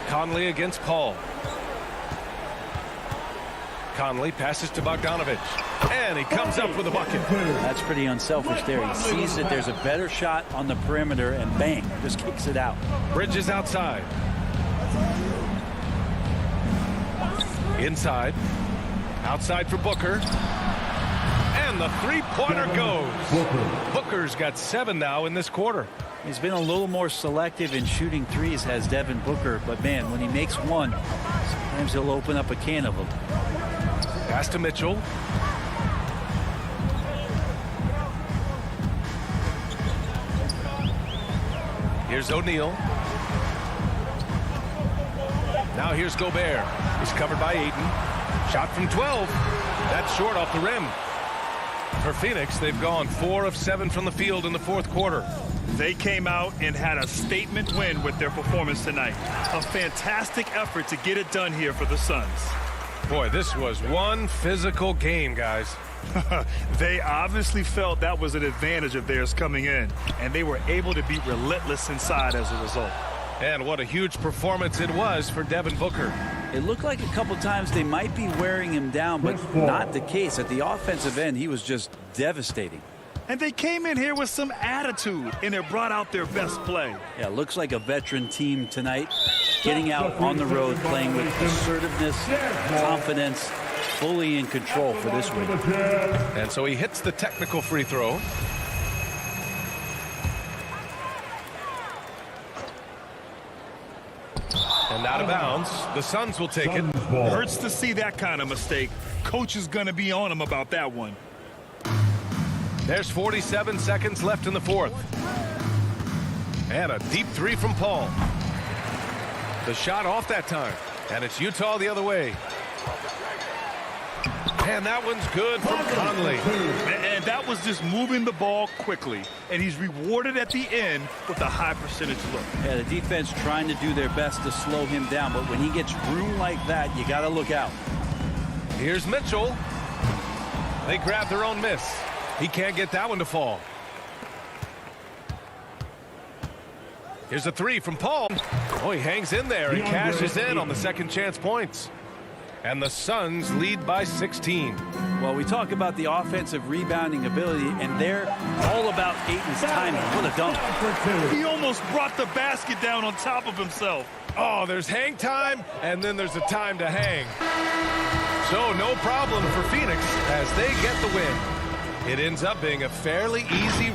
Conley against Paul. Conley passes to Bogdanovich. And he comes up with a bucket. That's pretty unselfish there. He sees that there's a better shot on the perimeter, and bang, just kicks it out. Bridges outside. Inside. Outside for Booker. And the three-pointer goes. Booker's got 7 now in this quarter. He's been a little more selective in shooting threes, has Devin Booker. But, man, when he makes one, sometimes he'll open up a can of them. Pass to Mitchell. Here's O'Neal. Now here's Gobert. He's covered by Ayton. Shot from 12. That's short off the rim. For Phoenix, they've gone 4 of 7 from the field in the fourth quarter. They came out and had a statement win with their performance tonight. A fantastic effort to get it done here for the Suns. Boy, this was one physical game, guys. They obviously felt that was an advantage of theirs coming in, and they were able to be relentless inside as a result. And what a huge performance it was for Devin Booker. It looked like a couple times they might be wearing him down, but not the case. At the offensive end, he was just devastating. And they came in here with some attitude, and it brought out their best play. Yeah, looks like a veteran team tonight, getting out on the road, playing with assertiveness, confidence, fully in control for this win. And so he hits the technical free throw. And out of bounds. The Suns will take it. Hurts to see that kind of mistake. Coach is going to be on him about that one. There's 47 seconds left in the fourth. And a deep three from Paul. The shot off that time. And it's Utah the other way. And that one's good from Conley. And that was just moving the ball quickly. And he's rewarded at the end with a high percentage look. Yeah, the defense trying to do their best to slow him down. But when he gets room like that, you got to look out. Here's Mitchell. They grab their own miss. He can't get that one to fall. Here's a three from Paul. Oh, he hangs in there and cashes in on the second chance points. And the Suns lead by 16. Well, we talk about the offensive rebounding ability, and they're all about Ayton's timing. What a dunk. He almost brought the basket down on top of himself. Oh, there's hang time, and then there's a time to hang. So no problem for Phoenix as they get the win. It ends up being a fairly easy.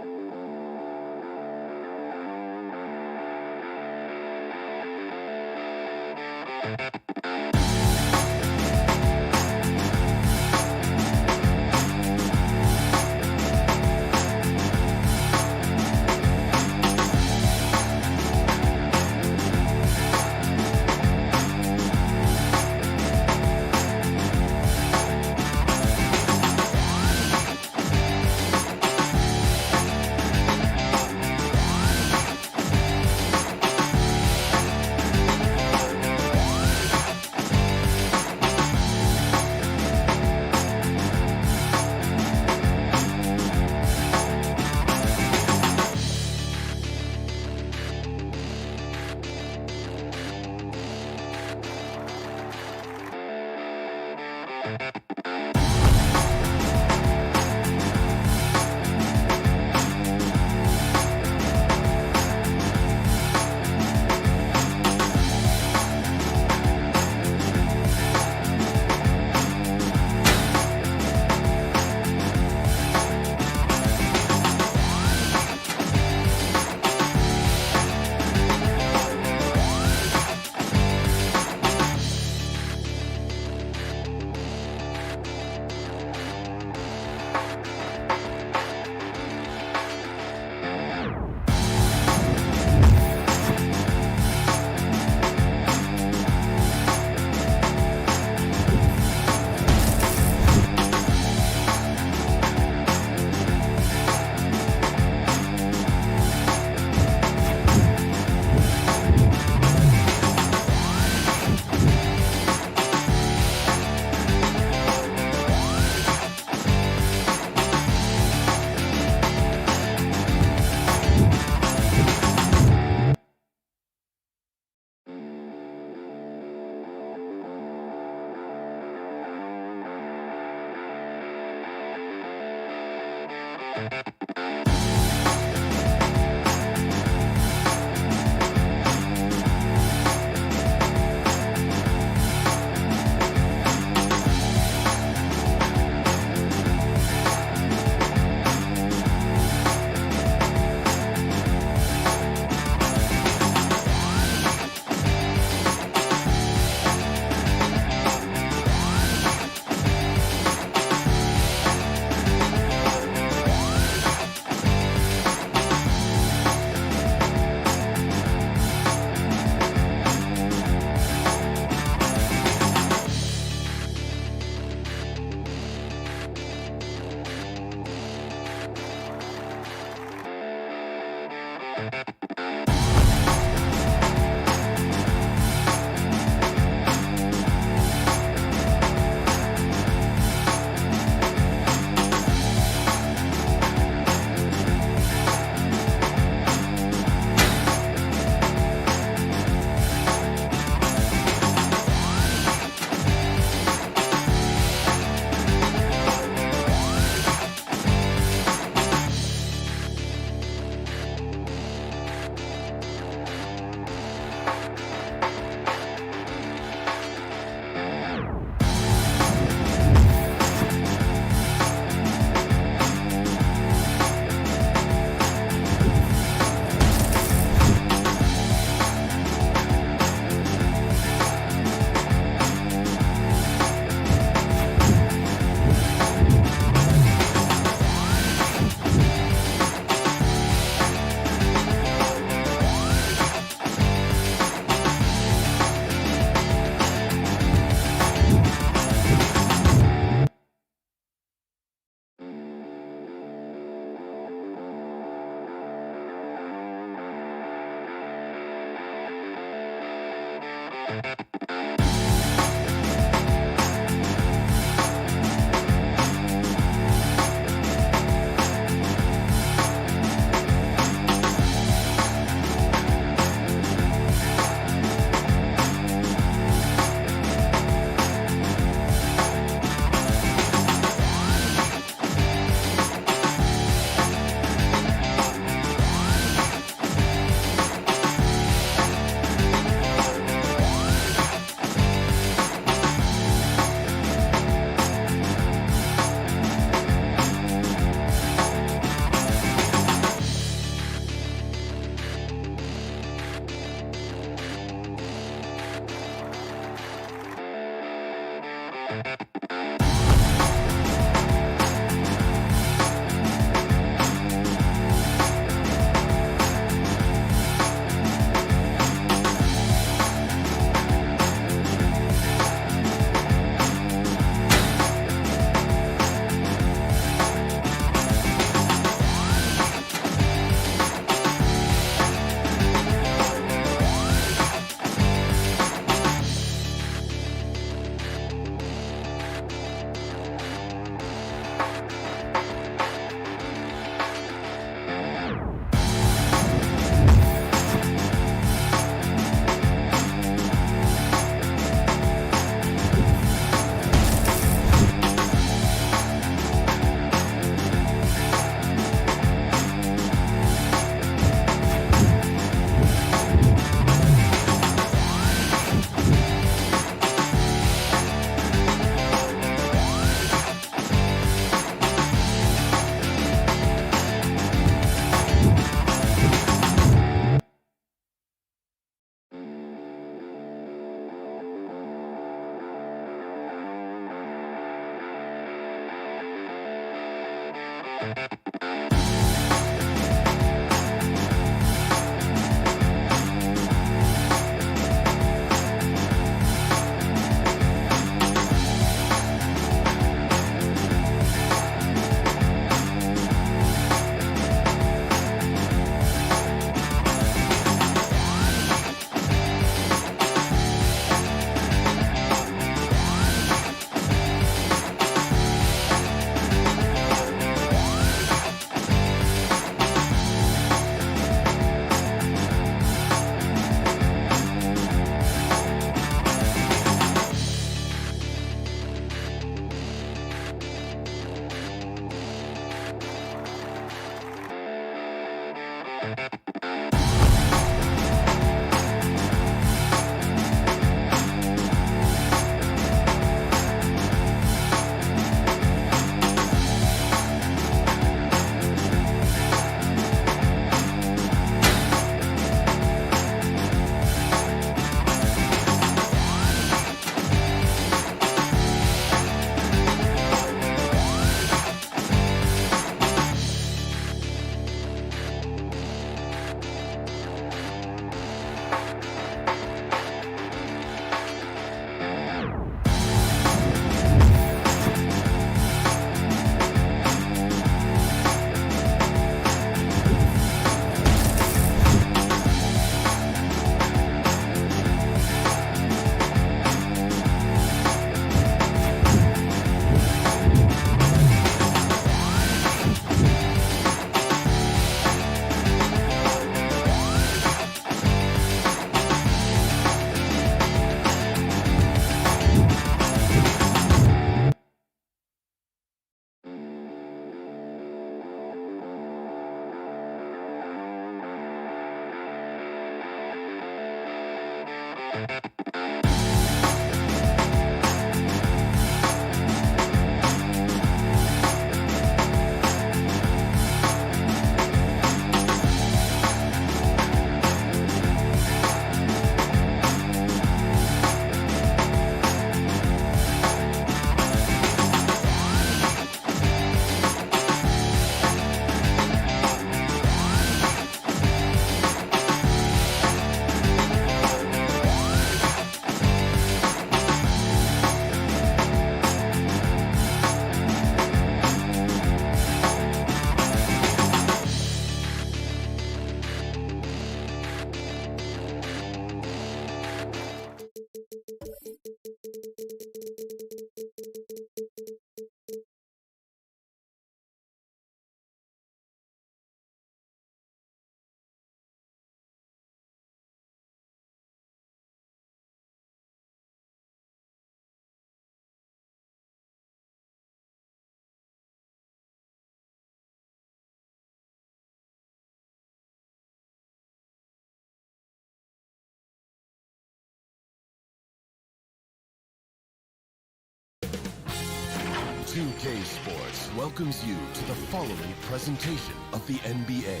2K Sports welcomes you to the following presentation of the NBA.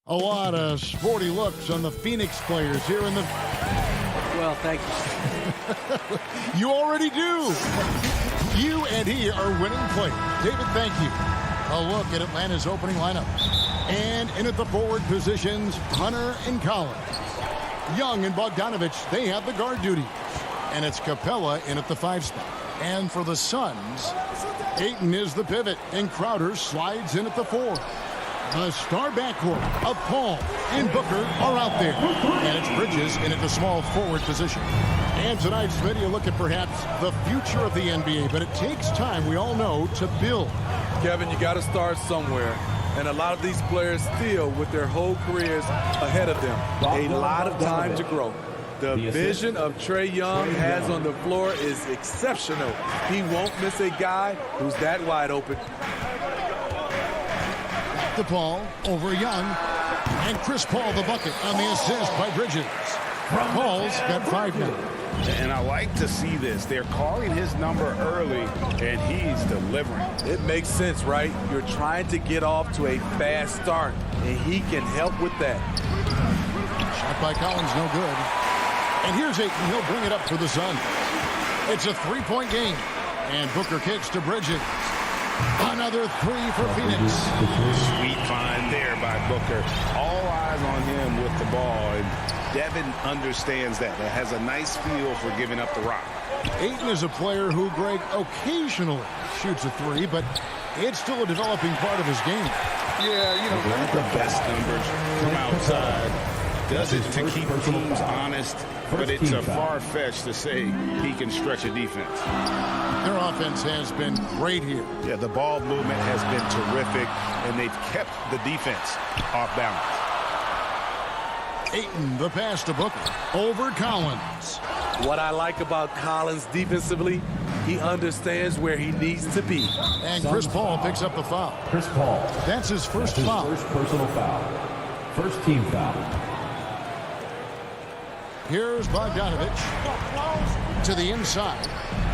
A lot of sporty looks on the Phoenix players here in the... Well, thank you. You already do. You and he are winning players. David, thank you. A look at Atlanta's opening lineup. And in at the forward positions, Hunter and Collins. Young and Bogdanovich, they have the guard duties. And it's Capella in at the 5 spot. And for the Suns, Ayton is the pivot, and Crowder slides in at the 4. The star backcourt of Paul and Booker are out there. And it's Bridges in at the small forward position. And tonight's video look at perhaps the future of the NBA, but it takes time, we all know, to build. Kevin, you got to start somewhere. And a lot of these players still with their whole careers ahead of them. A lot of time to grow. The vision of Trae Young has on the floor is exceptional. He won't miss a guy who's that wide open. The ball over Young. And Chris Paul the bucket on the assist by Bridges. Paul's got 5 now. And I like to see this. They're calling his number early, and he's delivering. It makes sense, right? You're trying to get off to a fast start, and he can help with that. Shot by Collins, no good. And here's Ayton. He'll bring it up for the Suns. It's a 3-point game. And Booker kicks to Bridges. Another 3 for Phoenix. Sweet find there by Booker. All eyes on him with the ball. And Devin understands that. It has a nice feel for giving up the rock. Ayton is a player who, Greg, occasionally shoots a 3, but it's still a developing part of his game. Yeah, you know, not the best numbers from outside. Does it to keep teams honest, but it's a far-fetched to say he can stretch a defense. Their offense has been great here. Yeah, the ball movement has been terrific, and they've kept the defense off balance. Ayton, the pass to Booker, over Collins. What I like about Collins defensively, He understands where he needs to be. And Chris Paul picks up the foul. Chris Paul. That's his first foul. First personal foul. First team foul. Here's Bogdanovich to the inside.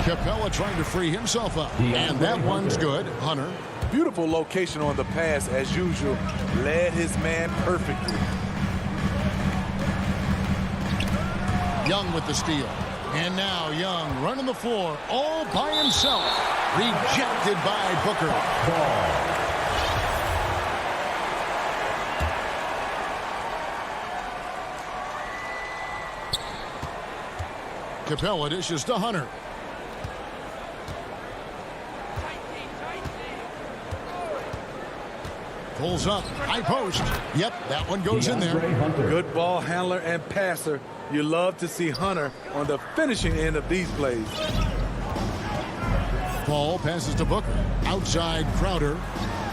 Capella trying to free himself up. And that one's good. Hunter. Beautiful location on the pass, as usual. Led his man perfectly. Young with the steal. And now Young running the floor all by himself. Rejected by Booker. Capella dishes to Hunter. Pulls up, high post. Yep, that one goes in there. Good ball handler and passer. You love to see Hunter on the finishing end of these plays. Paul passes to Booker. Outside Crowder.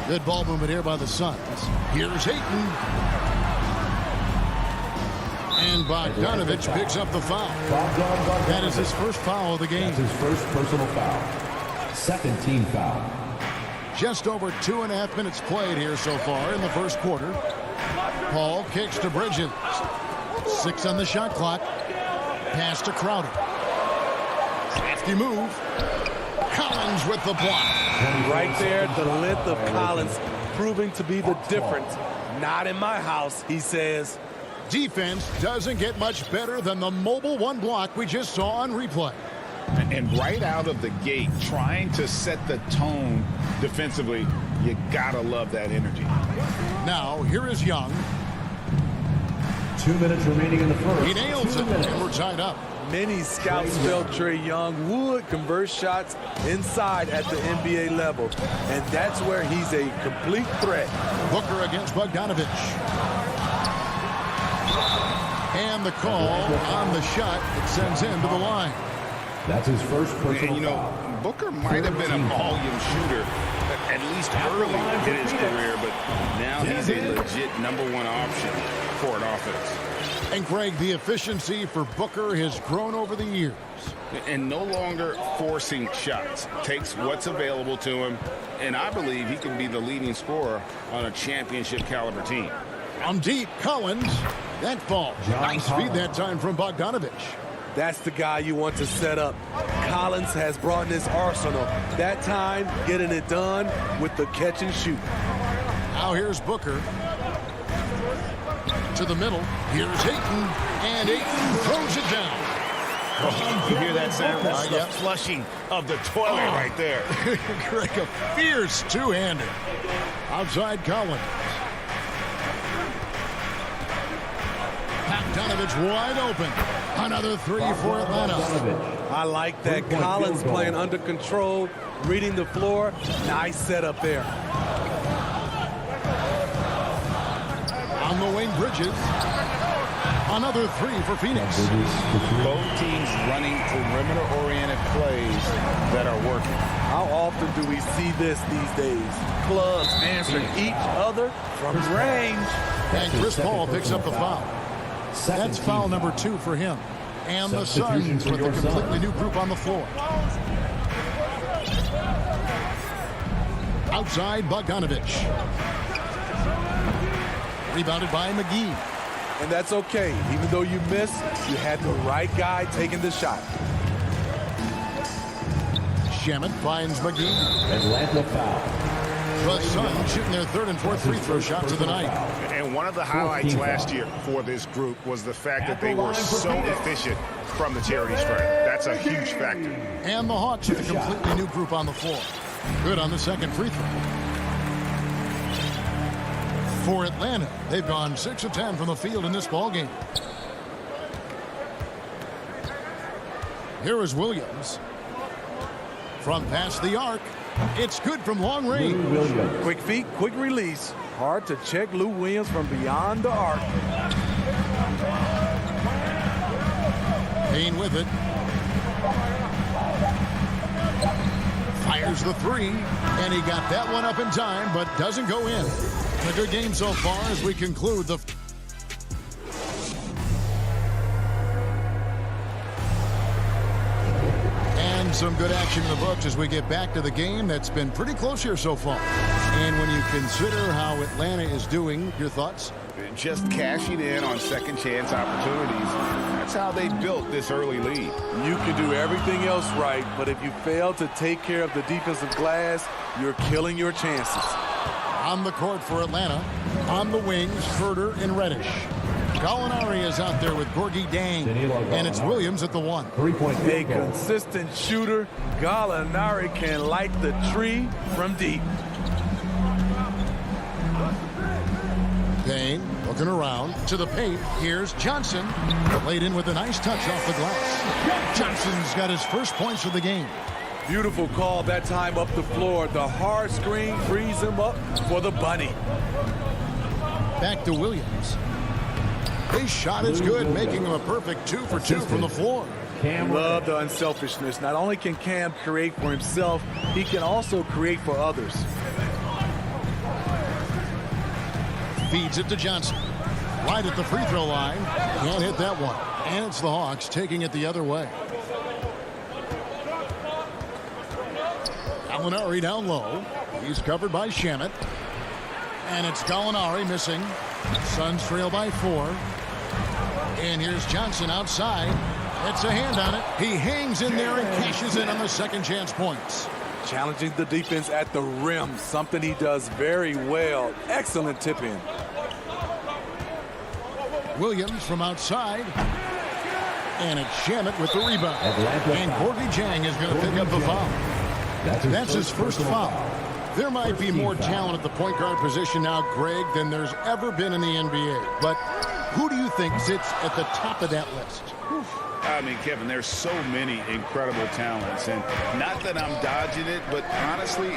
Good ball movement here by the Suns. Here's Ayton. And Bogdanovich picks up the foul. That is his first foul of the game. That's his first personal foul. Second team foul. Just over 2.5 minutes played here so far in the first quarter. Paul kicks to Bridges. 6 on the shot clock. Pass to Crowder. Crafty move. Collins with the block. Right there, the length of Collins proving to be the difference. Not in my house, he says. Defense doesn't get much better than the mobile one block we just saw on replay. And right out of the gate, trying to set the tone defensively, you gotta love that energy. Now, here is Young. 2 minutes remaining in the first. He nails it, and we're tied up. Many scouts felt Trae Young would convert shots inside at the NBA level, and that's where he's a complete threat. Booker against Bogdanovich. And the call on the shot, it sends him to the line. That's his first personal And, foul. Booker might have been a volume shooter, at least early in his career, but now he's a legit #1 option for an offense. And Greg, the efficiency for Booker has grown over the years. And no longer forcing shots. Takes what's available to him, and I believe he can be the leading scorer on a championship caliber team. On deep, Collins. That fall. Nice speed that time from Bogdanovich. That's the guy you want to set up. Collins has brought in his arsenal. That time, getting it done with the catch and shoot. Now here's Booker. To the middle. Here's Ayton. And Ayton throws it down. Oh, you hear that sound? That's the flushing of the toilet right there. Greg, a fierce two-hander. Outside Collins. Bogdanovich wide open. Another three for Atlanta. I like that. Collins playing under control, reading the floor. Nice setup there. On the wing, Bridges. Another three for Phoenix. Both teams running perimeter-oriented plays that are working. How often do we see this these days? Clubs answering each other from range. And Chris Paul picks up the foul. That's foul number 2 for him. And the Suns with a completely new group on the floor. Outside, Bogdanovich. Rebounded by McGee. And that's okay. Even though you missed, you had the right guy taking the shot. Shamet finds McGee. Atlanta foul. The Suns shooting their third and fourth free throw shots of the night. And one of the highlights last year for this group was the fact that they were so efficient from the charity stripe. That's a huge factor. And the Hawks with a completely new group on the floor. Good on the second free throw. For Atlanta, they've gone 6 of 10 from the field in this ballgame. Here is Williams. From past the arc. It's good from long range. Quick feet, quick release. Hard to check Lou Williams from beyond the arc. Payne with it. Fires the three. And he got that one up in time, but doesn't go in. A good game so far as we conclude the... And Some good action in the books as we get back to the game that's been pretty close here so far. And when you consider how Atlanta is doing, your thoughts? Just cashing in on second chance opportunities. That's how they built this early lead. You can do everything else right, but if you fail to take care of the defensive glass, you're killing your chances. On the court for Atlanta, on the wings, Herter and Reddish. Gallinari is out there with Gorgie Dang, and it's Williams at the one. A consistent shooter, Gallinari can light the tree from deep. Payne looking around to the paint. Here's Johnson. Laid in with a nice touch off the glass. Johnson's got his first points of the game. Beautiful call that time up the floor. The hard screen frees him up for the bunny. Back to Williams. His shot is good, making him a perfect 2 for 2 from the floor. Love the unselfishness. Not only can Cam create for himself, he can also create for others. Feeds it to Johnson. Right at the free throw line. Can't hit that one. And it's the Hawks taking it the other way. Gallinari down low. He's covered by Shamet. And it's Gallinari missing. Suns trail by 4. And here's Johnson outside. It's a hand on it. He hangs in there and cashes in on the second chance points. Challenging the defense at the rim, something he does very well. Excellent tip in. Williams from outside. And it's Shamet with the rebound. And Gorgie Jang is going to pick up the foul. That's his first foul. There might be more talent at the point guard position now, Greg, than there's ever been in the NBA. But who do you think sits at the top of that list? I mean, Kevin, there's so many incredible talents. And not that I'm dodging it, but honestly,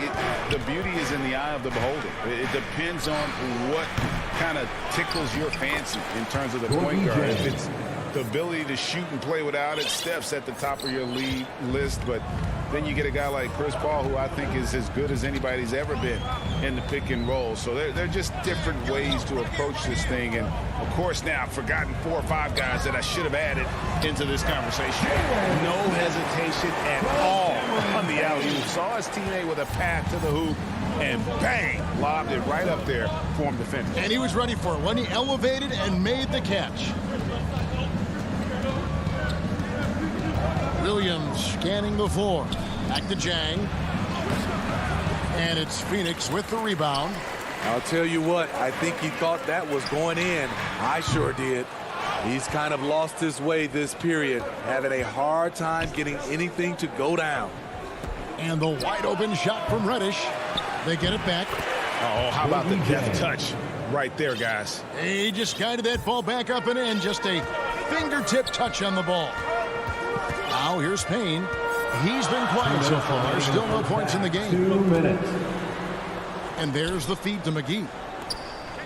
the beauty is in the eye of the beholder. It depends on what kind of tickles your fancy in terms of the point guard. If it's the ability to shoot and play without it, Steph's at the top of your league list. But then you get a guy like Chris Paul, who I think is as good as anybody's ever been in the pick and roll. So they're just different ways to approach this thing. And, of course, now I've forgotten 4 or 5 guys that I should have added into this conversation. No hesitation at all on the alley-oop. Saw his teammate with a path to the hoop, and bang, lobbed it right up there for him to finish. And he was ready for it when he elevated and made the catch. Williams scanning the floor. Back to Jang. And it's Phoenix with the rebound. I'll tell you what, I think he thought that was going in. I sure did. He's kind of lost his way this period, having a hard time getting anything to go down. And the wide open shot from Reddish. They get it back. Oh, how about the death touch right there, guys? He just guided that ball back up and in. Just a fingertip touch on the ball. Now here's Payne. He's been quiet so far. Still no points in the game. 2 minutes. And there's the feed to McGee.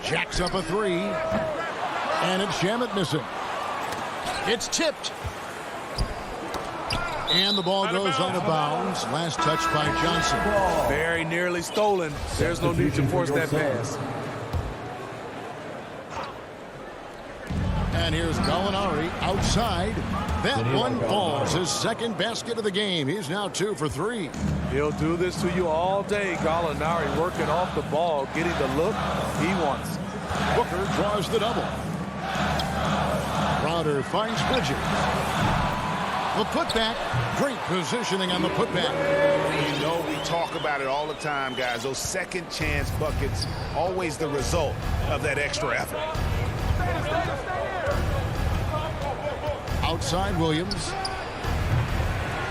Jacks up a 3. And it's Shamet missing. It's tipped. And the ball goes out of bounds. Last touch by Johnson. Very nearly stolen. There's no need to force that pass. And here's Gallinari outside. That one falls. His second basket of the game. He's now 2 for 3. He'll do this to you all day. Gallinari working off the ball, getting the look he wants. Booker draws the double. Crowder finds Bridges. The putback. Great positioning on the putback. You know, we talk about it all the time, guys. Those second chance buckets, always the result of that extra effort. Outside Williams.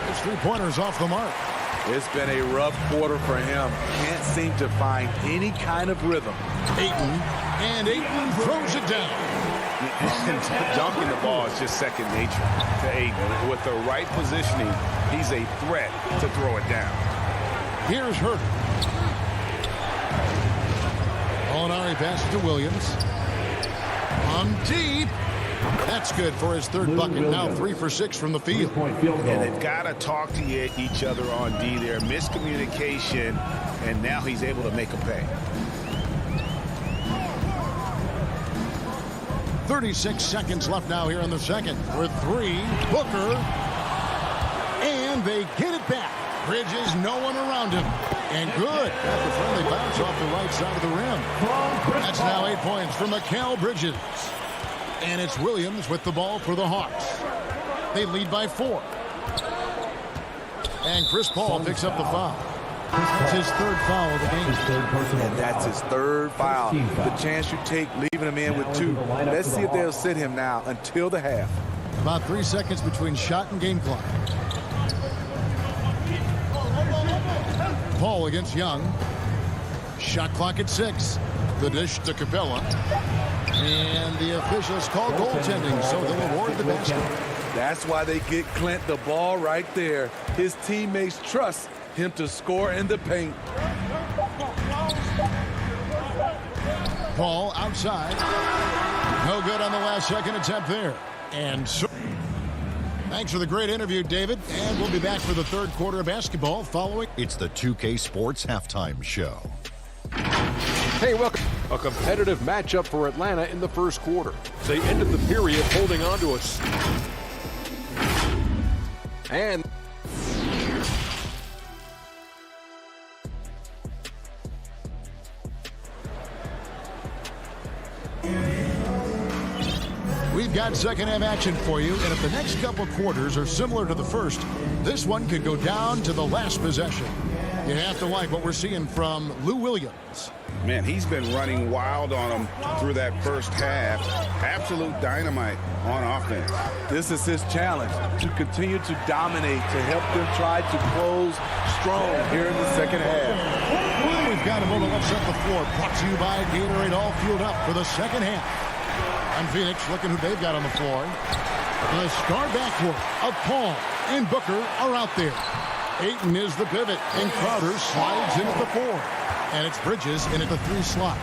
His 3-pointers off the mark. It's been a rough quarter for him. Can't seem to find any kind of rhythm. Ayton. And Ayton throws it down. Dunking the ball is just second nature to Ayton. With the right positioning, he's a threat to throw it down. Here's Herter. Gallinari passes to Williams. On deep. That's good for his third bucket. Now 3 for 6 from the field. And they've got to talk to each other on D there. Miscommunication, and now he's able to make a pay. 36 seconds left now here in the second. For 3, Booker. And And they get it back. Bridges, no one around him. And good. Got the friendly bounce off the right side of the rim. That's now 8 points for Mikal Bridges. And it's Williams with the ball for the Hawks. They lead by 4. And Chris Paul picks up the foul. That's his third foul of the game. And that's his third foul. The chance you take leaving him in with 2. Let's see if they'll sit him now until the half. About 3 seconds between shot and game clock. Paul against Young. Shot clock at 6. The dish to Capella. And the officials call goaltending, so they'll award the basket. That's why they get Clint the ball right there. His teammates trust him to score in the paint. Paul outside. No good on the last second attempt there. And so thanks for the great interview, David. And we'll be back for the third quarter of basketball following. It's the 2K Sports Halftime Show. Hey, welcome. A competitive matchup for Atlanta in the first quarter. They ended the period holding on to us. And we've got second half action for you, and if the next couple quarters are similar to the first, this one could go down to the last possession. You have to like what we're seeing from Lou Williams. Man, he's been running wild on them through that first half. Absolute dynamite on offense. This is his challenge, to continue to dominate, to help them try to close strong here in the second half. We've got a moment left set the floor. Brought to you by Gatorade, all fueled up for the second half. And Phoenix looking who they've got on the floor. The star backcourt of Paul and Booker are out there. Ayton is the pivot, and Crowder slides in at the 4. And it's Bridges in at the 3 slot.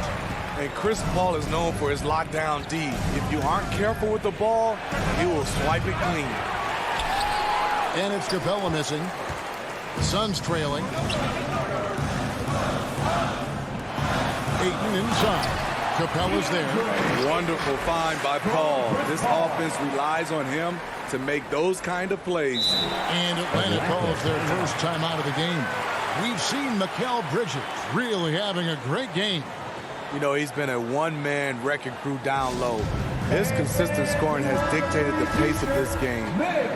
And Chris Paul is known for his lockdown D. If you aren't careful with the ball, he will swipe it clean. And it's Capella missing. The Suns trailing. Ayton inside. Capella's there. Wonderful find by Paul. This offense relies on him to make those kind of plays. And Atlanta calls their first time out of the game. We've seen Mikal Bridges really having a great game. You know, he's been a one-man wrecking crew down low. His consistent scoring has dictated the pace of this game.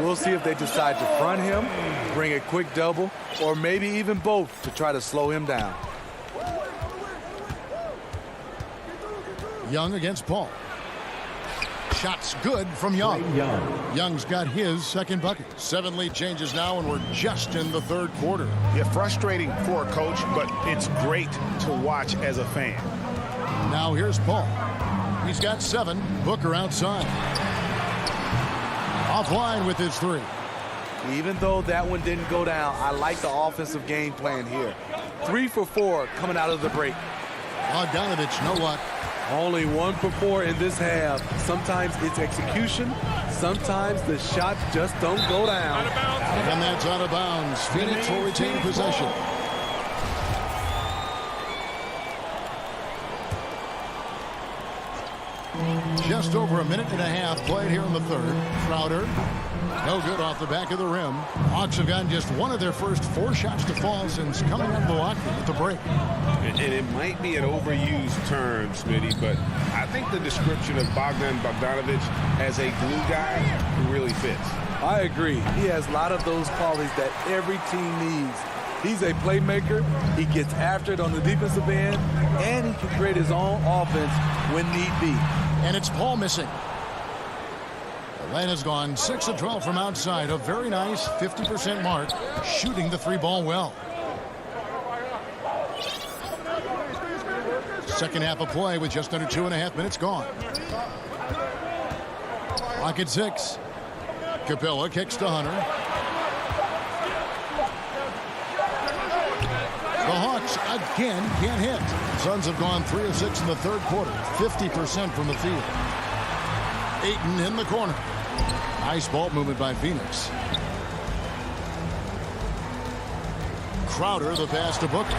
We'll see if they decide to front him, bring a quick double, or maybe even both to try to slow him down. Young against Paul. Shots good from Young. Young's got his second bucket. 7 lead changes now, and we're just in the third quarter. Yeah, frustrating for a coach, but it's great to watch as a fan. Now here's Paul. He's got 7. Booker outside. Offline with his 3. Even though that one didn't go down, I like the offensive game plan here. 3 for 4 coming out of the break. Bogdanovich, no luck. Only 1 for 4 in this half. Sometimes it's execution. Sometimes the shots just don't go down. And that's out of bounds. Phoenix will retain possession. Just over a minute and a half played here in the third. Crowder, no good off the back of the rim. Hawks have gotten just one of their first 4 shots to fall since coming out of the locker room at the break. And it might be an overused term, Smitty, but I think the description of Bogdanovich as a glue guy really fits. I agree. He has a lot of those qualities that every team needs. He's a playmaker. He gets after it on the defensive end, and he can create his own offense when need be. And it's Paul missing. Atlanta's gone 6 of 12 from outside. A very nice 50% mark, shooting the 3-ball well. Second half of play with just under 2.5 minutes gone. Clock at 6. Capella kicks to Hunter. The Hawks again can't hit. Suns have gone 3 of 6 in the third quarter, 50% from the field. Ayton in the corner. Nice ball movement by Phoenix. Crowder, the pass to Booker.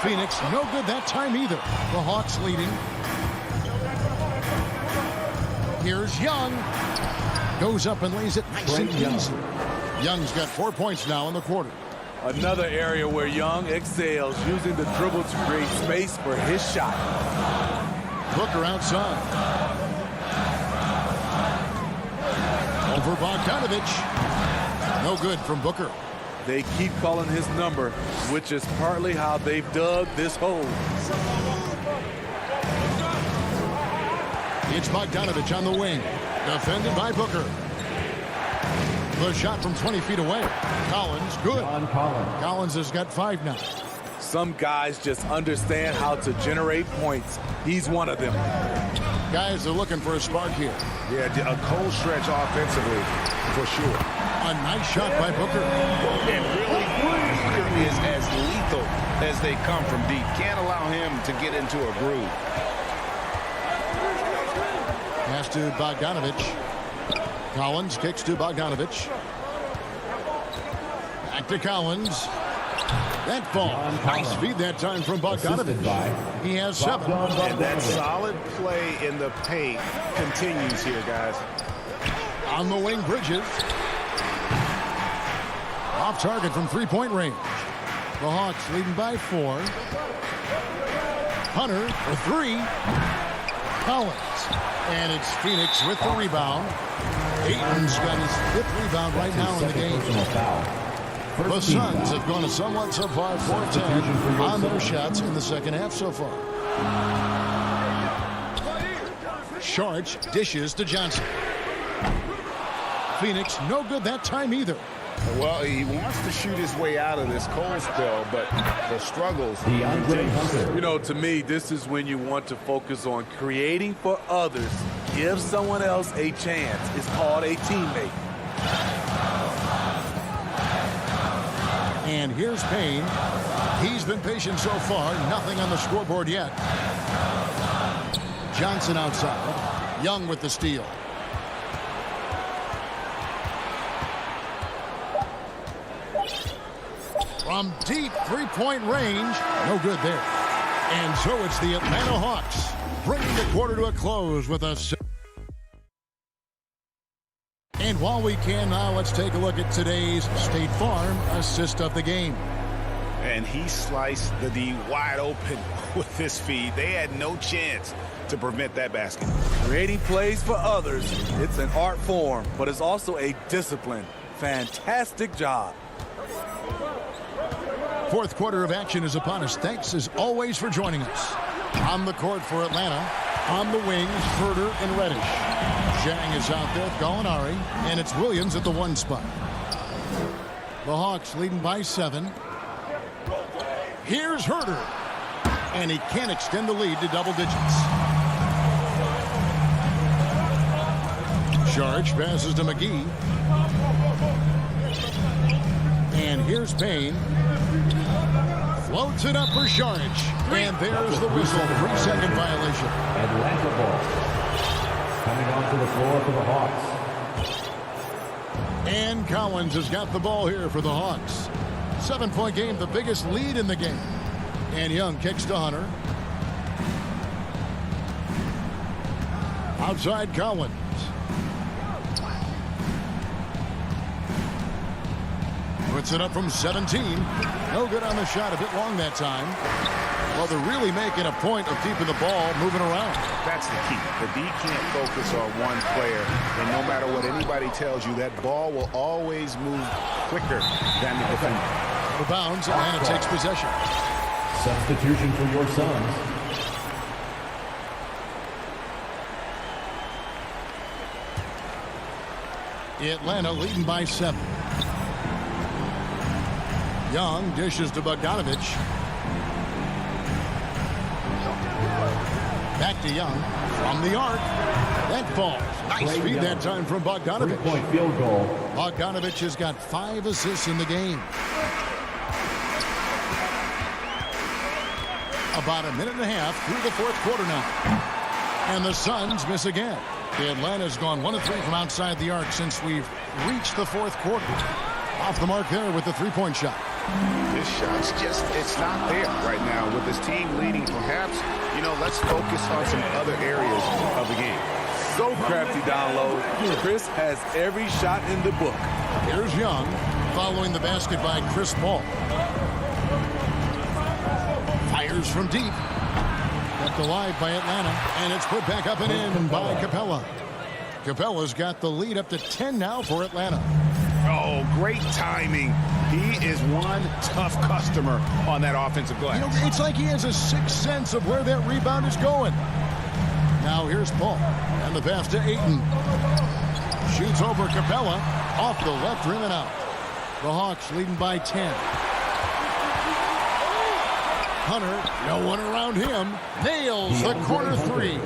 Phoenix, no good that time either. The Hawks leading. Here's Young. Goes up and lays it nice and easy. Young's got 4 points now in the quarter. Another area where Young excels, using the dribble to create space for his shot. Booker outside. Over Bogdanovich. No good from Booker. They keep calling his number, which is partly how they've dug this hole. It's Bogdanovich on the wing. Defended by Booker. The shot from 20 feet away. Collins, good. Collins has got 5 now. Some guys just understand how to generate points. He's one of them. Guys are looking for a spark here. Yeah, a cold stretch offensively, for sure. A nice shot by Booker. And really, Booker is as lethal as they come from deep. Can't allow him to get into a groove. Pass to Bogdanovich. Collins kicks to Bogdanovich. Back to Collins. That ball. Nice feed that time from Bogdanovich. He has 7. And that solid play in the paint continues here, guys. On the wing, Bridges. Off target from 3-point range. The Hawks leading by 4. Hunter for 3. Collins. And it's Phoenix with the rebound. Ayton's got his 5th rebound right now in the game. The Suns have gone a somewhat subpar 4-10 on their shots in the second half so far. Sharch dishes to Johnson. Phoenix no good that time either. Well, he wants to shoot his way out of this cold spell, but the struggles continue. You know, to me, this is when you want to focus on creating for others. Give someone else a chance. It's called a teammate. And here's Payne. He's been patient so far. Nothing on the scoreboard yet. Johnson outside. Young with the steal. From deep 3-point range. No good there. And so it's the Atlanta Hawks bringing the quarter to a close with a... And while we can now, let's take a look at today's State Farm assist of the game. And he sliced the D wide open with this feed. They had no chance to prevent that basket. Creating plays for others. It's an art form, but it's also a discipline. Fantastic job. Fourth quarter of action is upon us. Thanks as always for joining us. On the court for Atlanta. On the wings, Herter and Reddish. Zhang is out there, Gallinari, and it's Williams at the 1 spot. The Hawks leading by 7. Here's Herter. And he can't extend the lead to double digits. Sharch passes to McGee. And here's Payne. Floats it up for Sharch. And there's the whistle. 3-second violation. Atlanta ball. Coming onto the floor for the Hawks. And Collins has got the ball here for the Hawks. 7-point game, the biggest lead in the game. And Young kicks to Hunter. Outside Collins. Puts it up from 17. No good on the shot, a bit long that time. Well, they're really making a point of keeping the ball moving around. That's the key. The D can't focus on one player, and no matter what anybody tells you, that ball will always move quicker than the defender. The bounds, Atlanta takes possession. Substitution for your Suns. Atlanta leading by 7. Young dishes to Bogdanovich. Back to Young from the arc. That falls. Nice feed that time from Bogdanovich. 3-point field goal. Bogdanovich has got 5 assists in the game. About a minute and a half through the fourth quarter now. And the Suns miss again. Atlanta's gone 1 of 3 from outside the arc since we've reached the fourth quarter. Off the mark there with the 3-point shot. This shot's just, it's not there right now. With this team leading, perhaps, you know, let's focus on some other areas of the game. so crafty down low. Chris has every shot in the book. Here's Young following the basket by Chris Paul. Fires from deep. Kept alive by Atlanta, and it's put back up and in by Capella. Capella's got the lead up to 10 now for Atlanta. Oh, great timing. He is one tough customer on that offensive glass. You know, it's like he has a sixth sense of where that rebound is going. Now here's Paul, and the pass to Ayton. Shoots over Capella, off the left rim and out. The Hawks leading by 10. Hunter, no one around him, nails the corner three.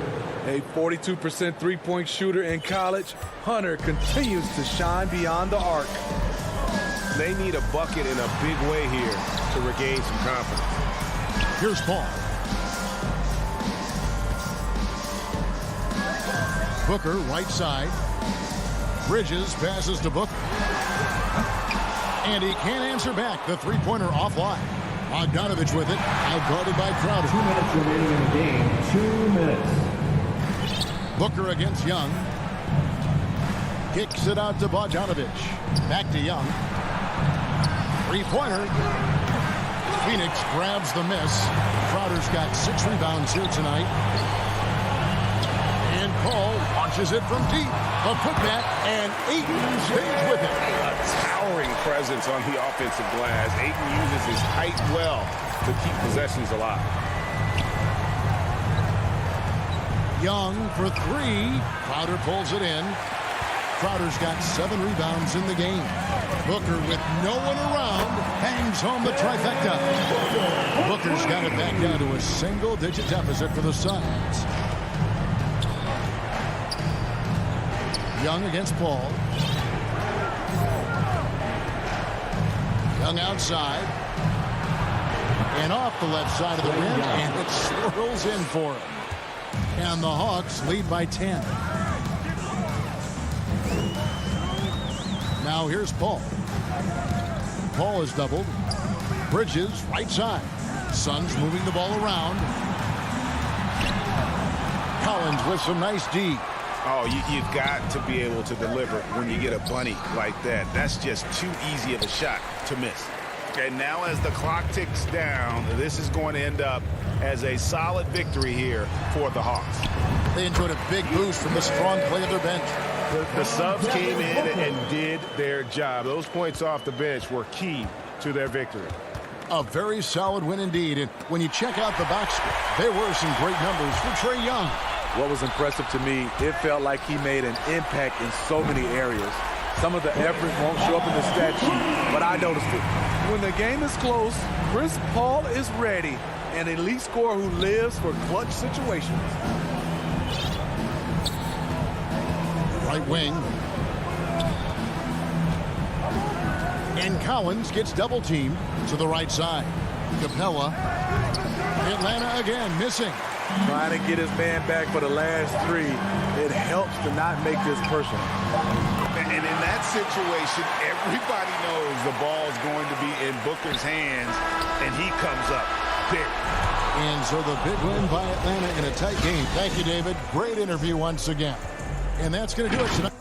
A 42% three-point shooter in college, Hunter continues to shine beyond the arc. They need a bucket in a big way here to regain some confidence. Here's Paul. Booker, right side. Bridges passes to Booker. And he can't answer back. The three-pointer offline. Bogdanovich with it, outguarded by Crowder. 2 minutes remaining in the game. 2 minutes. Booker against Young. Kicks it out to Bogdanovich. Back to Young. Three-pointer. Phoenix grabs the miss. Crowder's got 6 rebounds here tonight. And Paul launches it from deep. A putback, and Ayton stays with it. A towering presence on the offensive glass. Ayton uses his height well to keep possessions alive. Young for 3. Crowder pulls it in. Crowder's got 7 rebounds in the game. Booker, with no one around, hangs home the trifecta. Booker's got it back down to a single-digit deficit for the Suns. Young against Paul. Young outside. And off the left side of the rim, and it swirls in for him. And the Hawks lead by 10. Now here's Paul. Paul is doubled. Bridges, right side. Suns moving the ball around. Collins with some nice D. Oh, you've got to be able to deliver when you get a bunny like that. That's just too easy of a shot to miss. And now as the clock ticks down, this is going to end up as a solid victory here for the Hawks. They enjoyed a big boost from the strong play of their bench. The subs came in and did their job. Those points off the bench were key to their victory. A very solid win indeed. And when you check out the box score, there were some great numbers for Trae Young. What was impressive to me, it felt like he made an impact in so many areas. Some of the effort won't show up in the stat sheet, but I noticed it. When the game is close, Chris Paul is ready, an elite scorer who lives for clutch situations. Right wing. And Collins gets double teamed to the right side. Capella. Atlanta again missing. Trying to get his man back for the last 3. It helps to not make this personal. And in that situation, everybody knows the ball's going to be in Booker's hands, and he comes up big. And so the big win by Atlanta in a tight game. Thank you, David. Great interview once again. And that's going to do it tonight.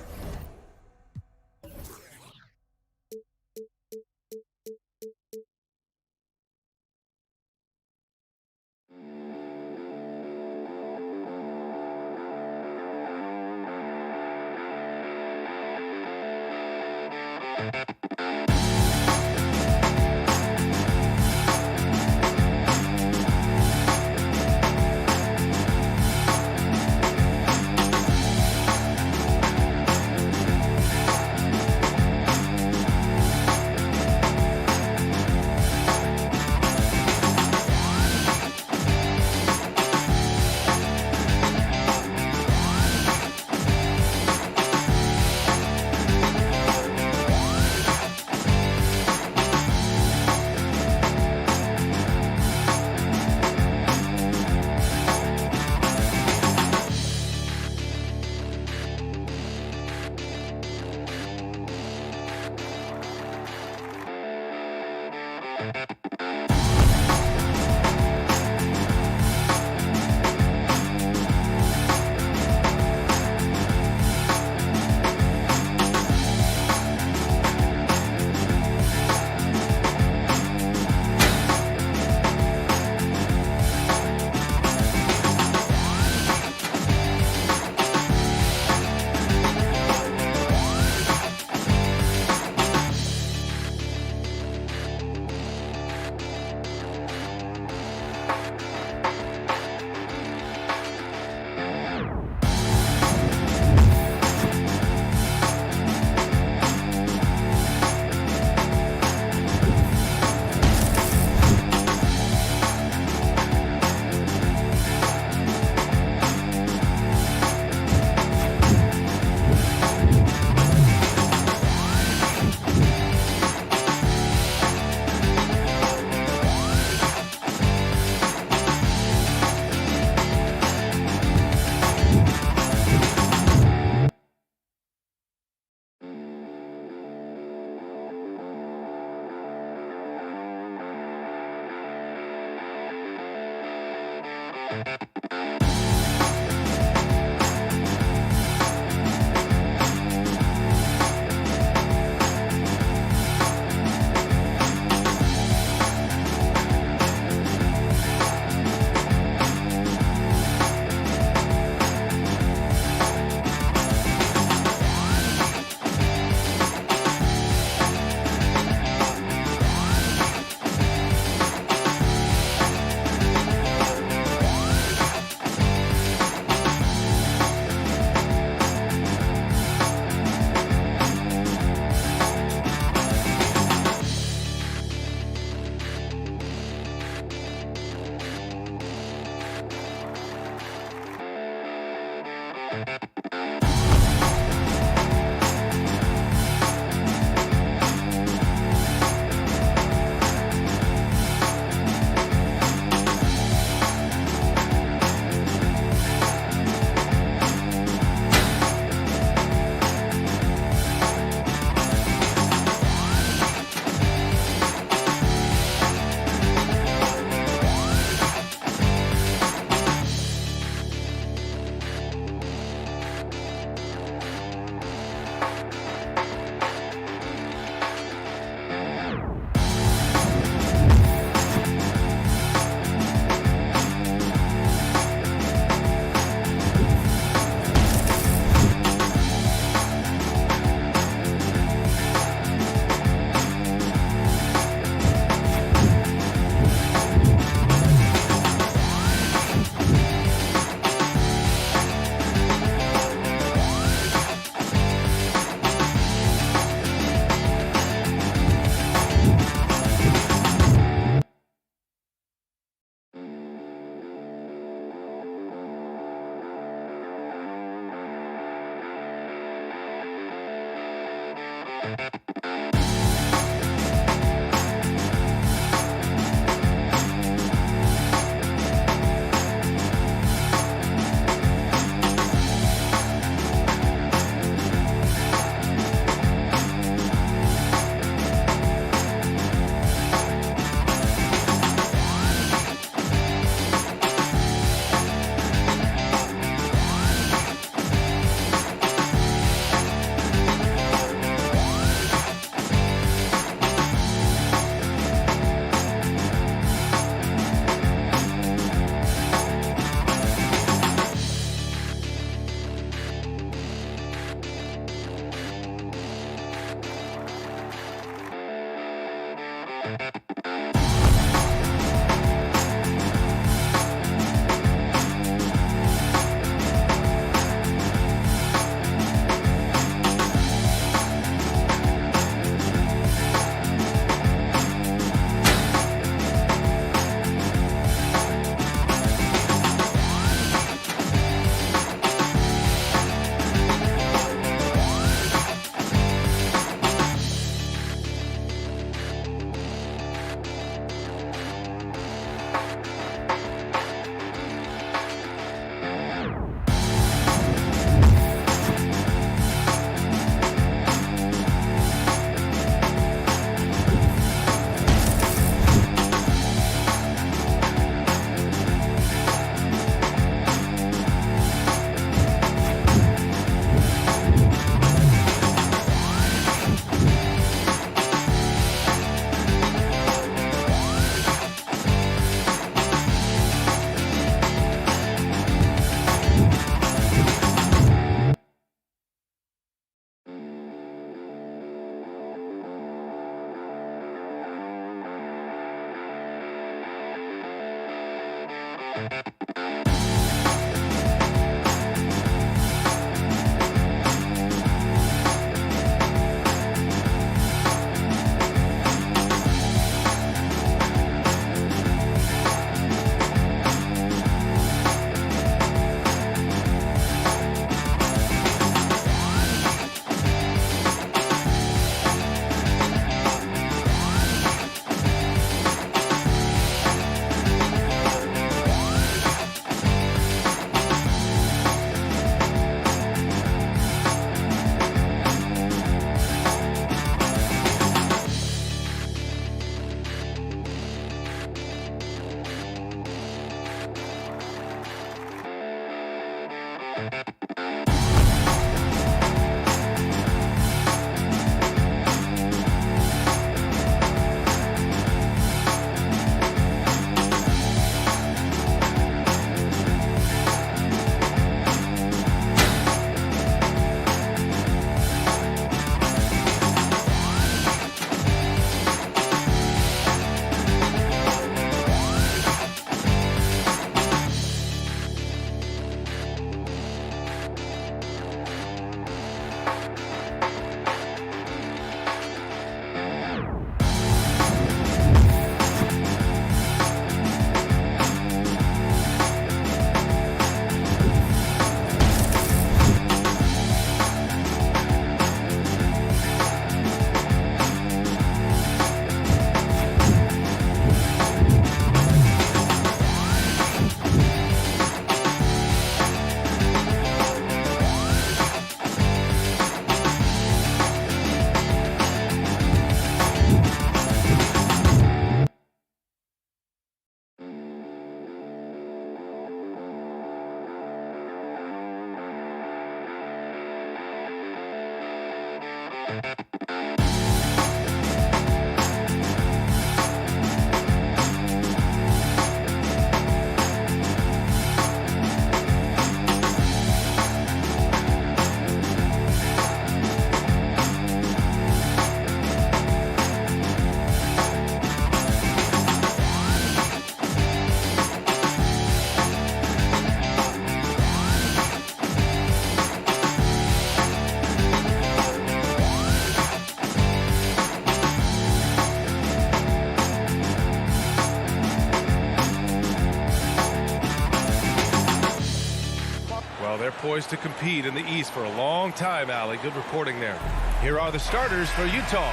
poised to compete in the East for a long time, Allie. Good reporting there. Here are the starters for Utah.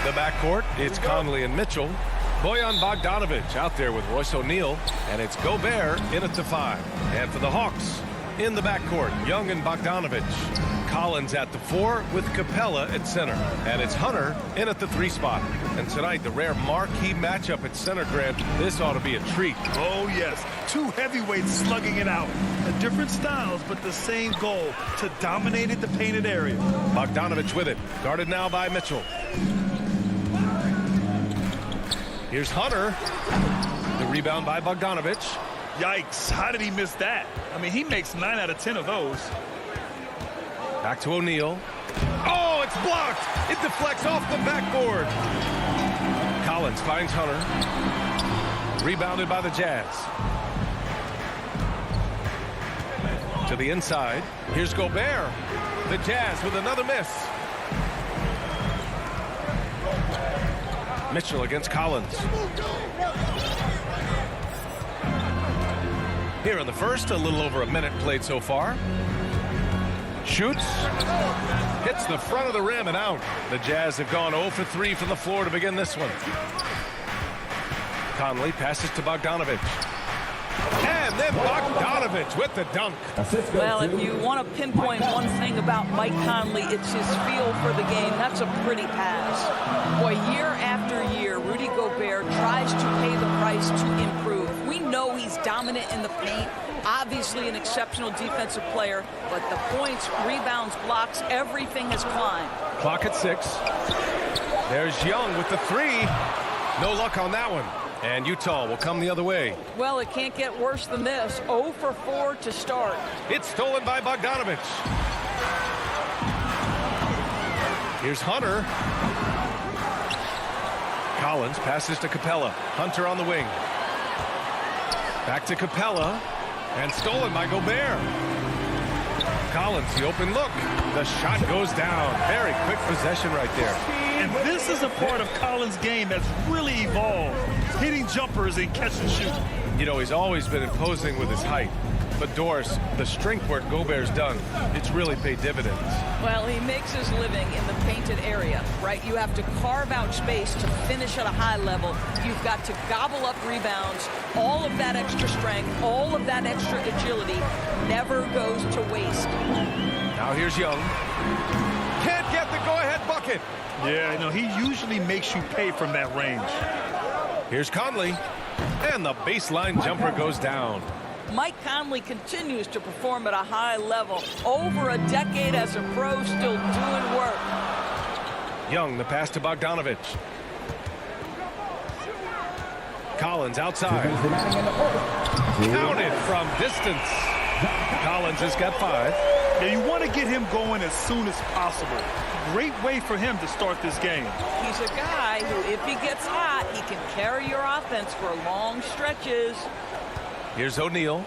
The backcourt, it's Conley and Mitchell. Bojan Bogdanovic out there with Royce O'Neal. And it's Gobert in at the 5. And for the Hawks, in the backcourt, Young and Bogdanovic. Collins at the 4 with Capella at center. And it's Hunter in at the 3 spot. And tonight, the rare marquee matchup at center, Grant. This ought to be a treat. Oh, yes. Two heavyweights slugging it out. Different styles, but the same goal, to dominate the painted area. Bogdanovic with it. Guarded now by Mitchell. Here's Hunter. The rebound by Bogdanovic. Yikes. How did he miss that? I mean, he makes 9 out of 10 of those. Back to O'Neal. Oh, it's blocked. It deflects off the backboard. Collins finds Hunter. Rebounded by the Jazz. To the inside. Here's Gobert. The Jazz with another miss. Mitchell against Collins. Here in the first, a little over a minute played so far. Shoots. Hits the front of the rim and out. The Jazz have gone 0 for 3 from the floor to begin this one. Conley passes to Bogdanovic. And then Bogdanovic with the dunk. Well, if you want to pinpoint one thing about Mike Conley, it's his feel for the game. That's a pretty pass. Boy, year after year, Rudy Gobert tries to pay the price to improve. We know he's dominant in the paint, obviously an exceptional defensive player, but the points, rebounds, blocks, everything has climbed. Clock at 6. There's Young with the 3. No luck on that one. And Utah will come the other way. Well, it can't get worse than this. 0 for 4 to start. It's stolen by Bogdanovic. Here's Hunter. Collins passes to Capella. Hunter on the wing. Back to Capella. And stolen by Gobert. Collins, the open look. The shot goes down. Very quick possession right there. And this is a part of Collins' game that's really evolved. Hitting jumpers and catch and shoot. You know, he's always been imposing with his height. But Doris, the strength work Gobert's done, it's really paid dividends. Well, he makes his living in the painted area, right? You have to carve out space to finish at a high level. You've got to gobble up rebounds. All of that extra strength, all of that extra agility never goes to waste. Now here's Young. Can't get the go-ahead bucket. Yeah, no, he usually makes you pay from that range. Here's Conley. And the baseline jumper goes down. Mike Conley continues to perform at a high level. Over a decade as a pro, still doing work. Young, the pass to Bogdanovic. Collins outside. Counted from distance. Collins has got 5. Yeah, you want to get him going as soon as possible. Great way for him to start this game. He's a guy who, if he gets hot, he can carry your offense for long stretches. Here's O'Neal.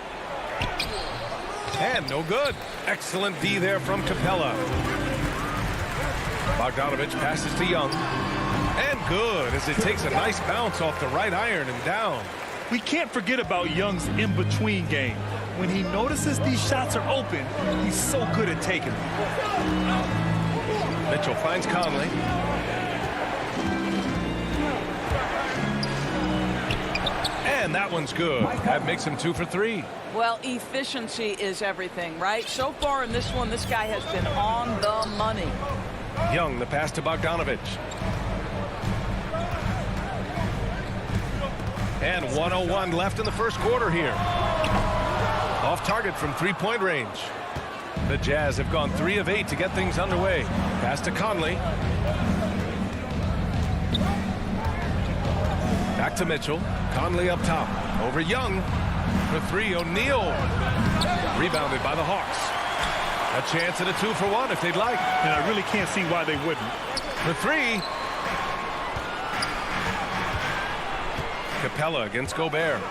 And no good. Excellent D there from Capella. Bogdanovic passes to Young. And good as it takes a nice bounce off the right iron and down. We can't forget about Young's in-between game. When he notices these shots are open, he's so good at taking them. Mitchell finds Conley. And that one's good. That makes him 2 for 3. Well, efficiency is everything, right? So far in this one, this guy has been on the money. Young, the pass to Bogdanovic. And 1:01 left in the first quarter here. Off target from three-point range. The Jazz have gone 3 of 8 to get things underway. Pass to Conley. Back to Mitchell. Conley up top. Over Young. For 3, O'Neal. Rebounded by the Hawks. A chance at a 2 for 1 if they'd like. And I really can't see why they wouldn't. For 3. Capella against Gobert.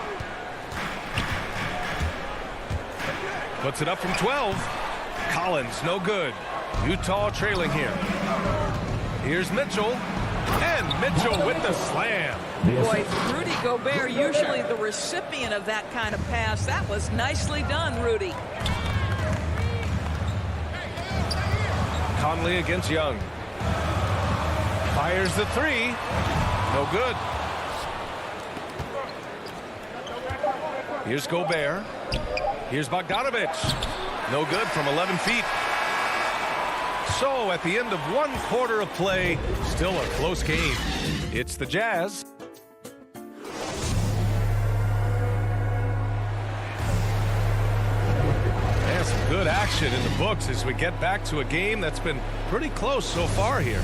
Puts it up from 12. Collins, no good. Utah trailing here. Here's Mitchell. And Mitchell with the slam. Boy, Rudy Gobert, usually the recipient of that kind of pass. That was nicely done, Rudy. Conley against Young. Fires the three. No good. Here's Gobert. Here's Bogdanovich. No good from 11 feet. So at the end of 1 quarter of play, still a close game. It's the Jazz. And some good action in the books as we get back to a game that's been pretty close so far here.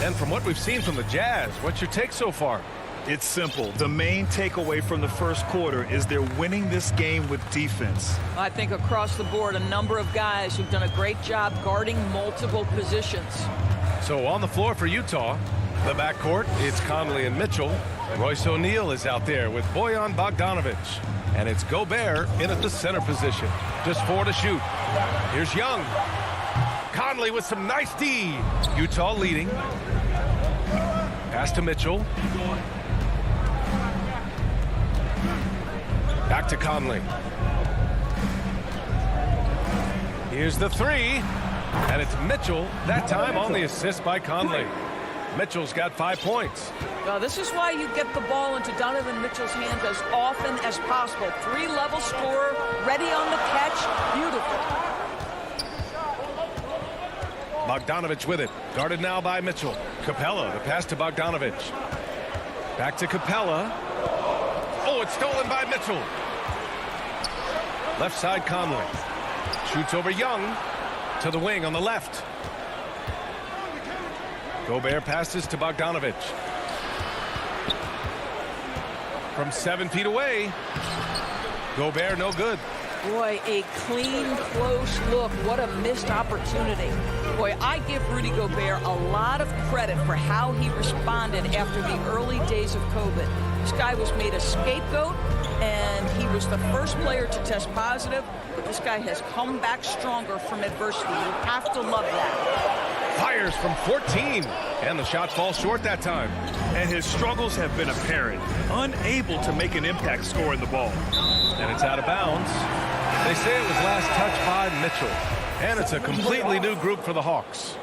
And from what we've seen from the Jazz, what's your take so far? It's simple. The main takeaway from the first quarter is they're winning this game with defense. I think across the board, a number of guys who've done a great job guarding multiple positions. So on the floor for Utah, the backcourt, it's Conley and Mitchell. Royce O'Neal is out there with Bojan Bogdanovich. And it's Gobert in at the center position. Just 4 to shoot. Here's Young. Conley with some nice D. Utah leading. Pass to Mitchell. Back to Conley. Here's the three. And it's Mitchell, that time on the assist by Conley. Mitchell's got 5 points. Now, this is why you get the ball into Donovan Mitchell's hands as often as possible. 3-level scorer, ready on the catch. Beautiful. Bogdanovich with it. Guarded now by Mitchell. Capella, the pass to Bogdanovich. Back to Capella. Oh, it's stolen by Mitchell. Left side Conley. Shoots over Young. To the wing on the left. Gobert passes to Bogdanovich. From 7 feet away. Gobert no good. Boy, a clean, close look. What a missed opportunity. Boy, I give Rudy Gobert a lot of credit for how he responded after the early days of COVID. This guy was made a scapegoat, and he was the first player to test positive, but this guy has come back stronger from adversity. You have to love that. Fires from 14, and the shot falls short that time. And his struggles have been apparent. Unable to make an impact scoring the ball. And it's out of bounds. They say it was last touched by Mitchell. And it's a completely new group for the Hawks.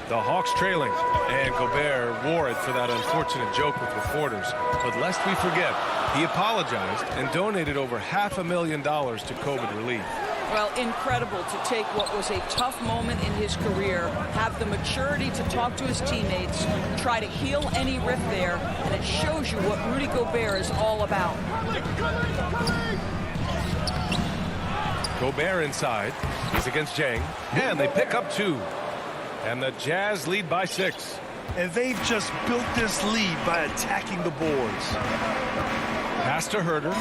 The Hawks trailing. And Gobert wore it for that unfortunate joke with reporters. But lest we forget, he apologized and donated over $500,000 to COVID relief. Well, incredible to take what was a tough moment in his career, have the maturity to talk to his teammates, try to heal any rift there, and it shows you what Rudy Gobert is all about. Gobert inside. He's against Jang. And they pick up 2. And the Jazz lead by 6. And they've just built this lead by attacking the boards. Pass to Herter.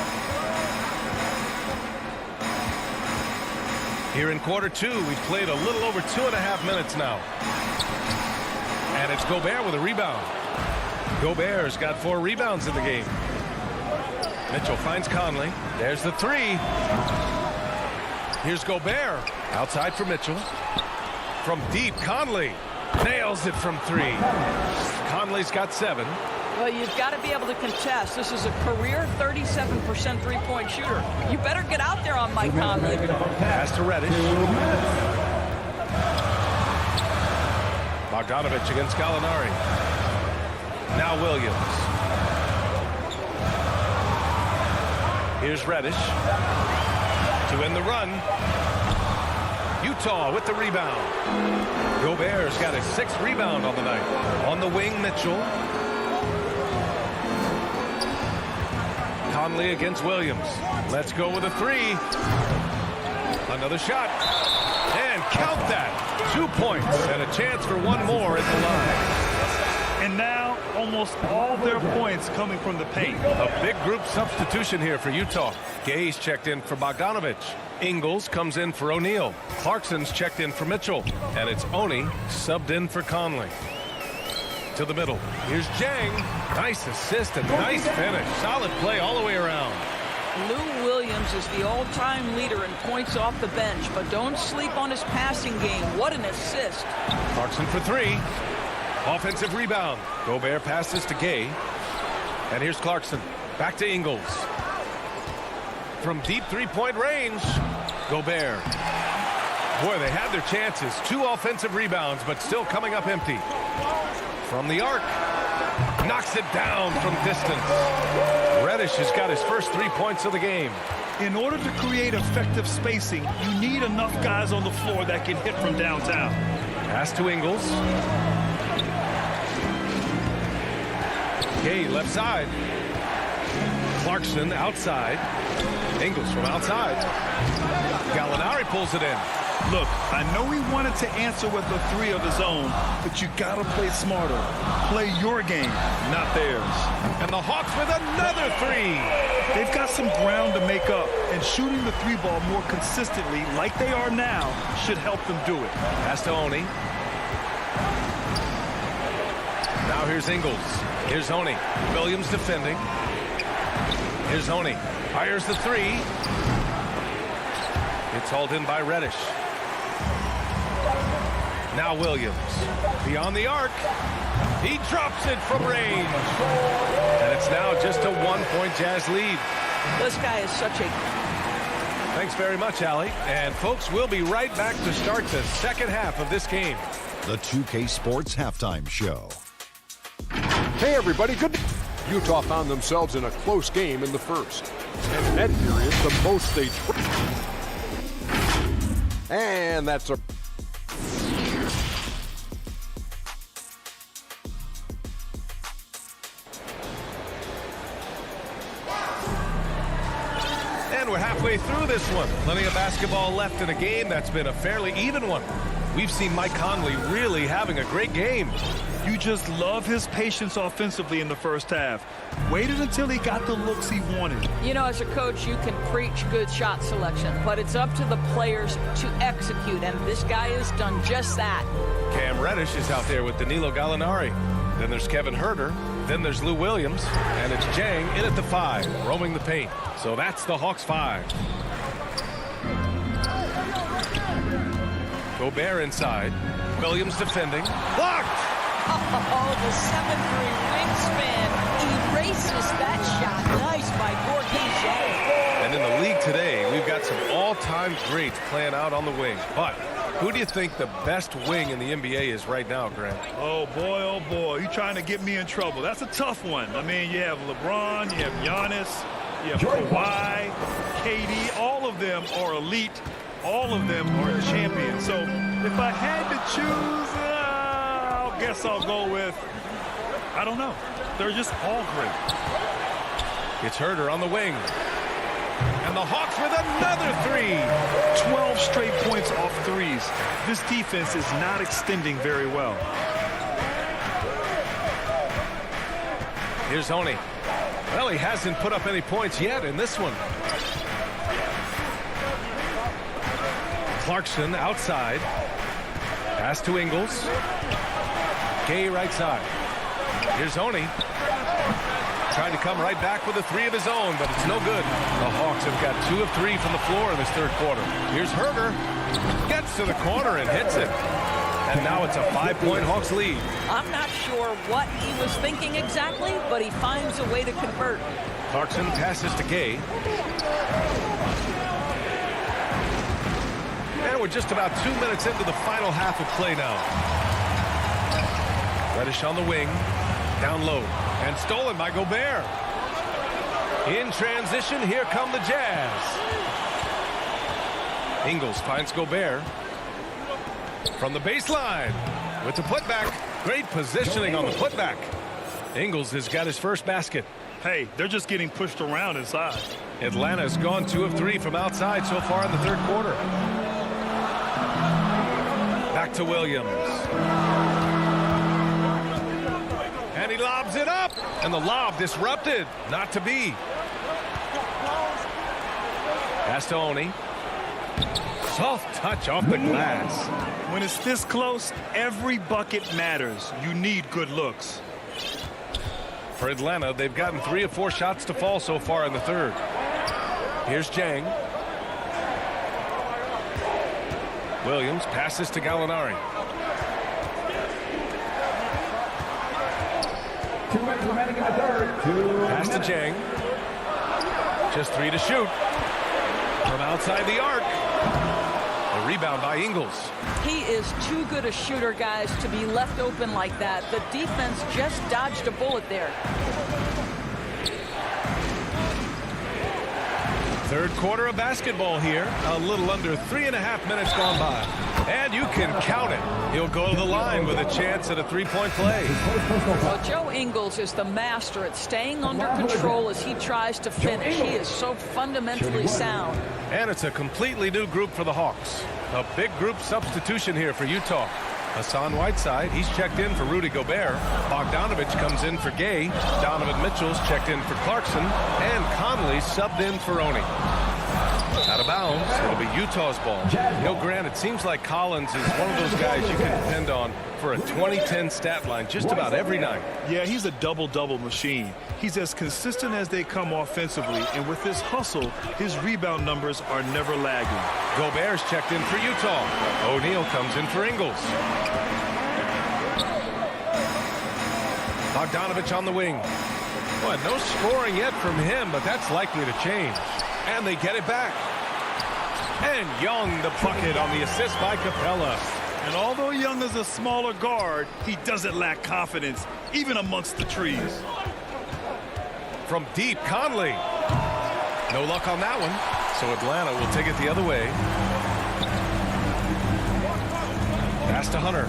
Here in quarter 2, we've played a little over 2.5 minutes now. And it's Gobert with a rebound. Gobert's got 4 rebounds in the game. Mitchell finds Conley. There's the 3. Here's Gobert. Outside for Mitchell. From deep, Conley nails it from 3. Conley's got 7. Well, you've got to be able to contest. This is a career 37% three-point shooter. You better get out there on Mike Conley. Pass to Reddish. Bogdanovich against Gallinari. Now Williams. Here's Reddish. To end the run. Utah with the rebound. Gobert's got his 6th rebound on the night. On the wing, Mitchell. Conley against Williams. Let's go with a 3. Another shot. And count that. 2 points and a chance for one more at the line. And now almost all their points coming from the paint. A big group substitution here for Utah. Gay's checked in for Bogdanovich. Ingles comes in for O'Neal. Clarkson's checked in for Mitchell. And it's Oni subbed in for Conley. To the middle. Here's Jang. Nice assist and nice finish. Solid play all the way around. Lou Williams is the all-time leader in points off the bench, but don't sleep on his passing game. What an assist. Clarkson for 3. Offensive rebound. Gobert passes to Gay. And here's Clarkson. Back to Ingles. From deep 3-point range. Gobert. Boy, they had their chances. 2 offensive rebounds, but still coming up empty. From the arc. Knocks it down from distance. Reddish has got his first 3 points of the game. In order to create effective spacing, you need enough guys on the floor that can hit from downtown. Pass to Ingles. Gay left side. Clarkson outside. Ingles from outside. Gallinari pulls it in. Look, I know he wanted to answer with a 3 of his own, but you gotta play smarter. Play your game, not theirs. And the Hawks with another 3. They've got some ground to make up, and shooting the 3-ball more consistently, like they are now, should help them do it. Pass to Oni. Now here's Ingles. Here's Oni. Williams defending. Here's Oni. Fires the 3. It's hauled in by Reddish. Now Williams. Beyond the arc. He drops it from range. And it's now just a 1-point Jazz lead. This guy is such a... Thanks very much, Allie. And folks, we'll be right back to start the second half of this game. The 2K Sports Halftime Show. Hey, everybody. Good. Utah found themselves in a close game in the first. And in that period, the most they... And that's a... And we're halfway through this one. Plenty of basketball left in a game that's been a fairly even one. We've seen Mike Conley really having a great game. You just love his patience offensively in the first half. Waited until he got the looks he wanted. You know, as a coach, you can preach good shot selection, but it's up to the players to execute, and this guy has done just that. Cam Reddish is out there with Danilo Gallinari. Then there's Kevin Huerter. Then there's Lou Williams. And it's Jang in at the 5, roaming the paint. So that's the Hawks 5. Gobert inside. Williams defending. Blocked! Oh, the 7'3" wingspan erases that shot. Nice by Gorgie Jang. And in the league today, we've got some all-time greats playing out on the wing. But who do you think the best wing in the NBA is right now, Grant? Oh, boy, you're trying to get me in trouble. That's a tough one. I mean, you have LeBron, you have Giannis, you have Kawhi, KD. All of them are elite. All of them are champions. So if I had to choose, I guess I'll go with, I don't know. They're just all great. It's Huerter on the wing. And the Hawks with another 3. 12 straight points off threes. This defense is not extending very well. Here's Oni. Well, he hasn't put up any points yet in this one. Clarkson outside. Pass to Ingles. Gay right side. Here's Oni. Trying to come right back with a 3 of his own, but it's no good. The Hawks have got 2 of 3 from the floor in this third quarter. Here's Huerter. Gets to the corner and hits it. And now it's a 5-point Hawks lead. I'm not sure what he was thinking exactly, but he finds a way to convert. Clarkson passes to Gay. And we're just about 2 minutes into the final half of play now. Reddish on the wing. Down low. And stolen by Gobert. In transition, here come the Jazz. Ingles finds Gobert. From the baseline. With the putback. Great positioning on the putback. Ingles has got his first basket. Hey, they're just getting pushed around inside. Atlanta's gone 2 of 3 from outside so far in the third quarter. Back to Williams. And he lobs it up. And the lob disrupted. Not to be. Pass to Oni. Soft touch off the glass. When it's this close, every bucket matters. You need good looks. For Atlanta, they've gotten 3 of 4 shots to fall so far in the third. Here's Jang. Williams passes to Gallinari. 2 minutes remaining in the third. Pass to Jang. Just 3 to shoot. From outside the arc. A rebound by Ingles. He is too good a shooter, guys, to be left open like that. The defense just dodged a bullet there. Third quarter of basketball here. A little under 3.5 minutes gone by. And you can count it. He'll go to the line with a chance at a three-point play. Well, Joe Ingles is the master at staying under control as he tries to finish. He is so fundamentally sound. And it's a completely new group for the Hawks. A big group substitution here for Utah. Hassan Whiteside, he's checked in for Rudy Gobert. Bogdanovich comes in for Gay. Donovan Mitchell's checked in for Clarkson. And Conley subbed in for Oni. Out of bounds, it'll be Utah's ball. Grant, it seems like Collins is one of those guys you can depend on for a 2010 stat line just about every night. Yeah, he's a double-double machine. He's as consistent as they come offensively, and with his hustle, his rebound numbers are never lagging. Gobert's checked in for Utah. O'Neal comes in for Ingles. Bogdanovich on the wing. Boy, no scoring yet from him, but that's likely to change. And they get it back. And Young the bucket on the assist by Capella. And although Young is a smaller guard, he doesn't lack confidence, even amongst the trees. From deep, Conley. No luck on that one. So Atlanta will take it the other way. Pass to Hunter.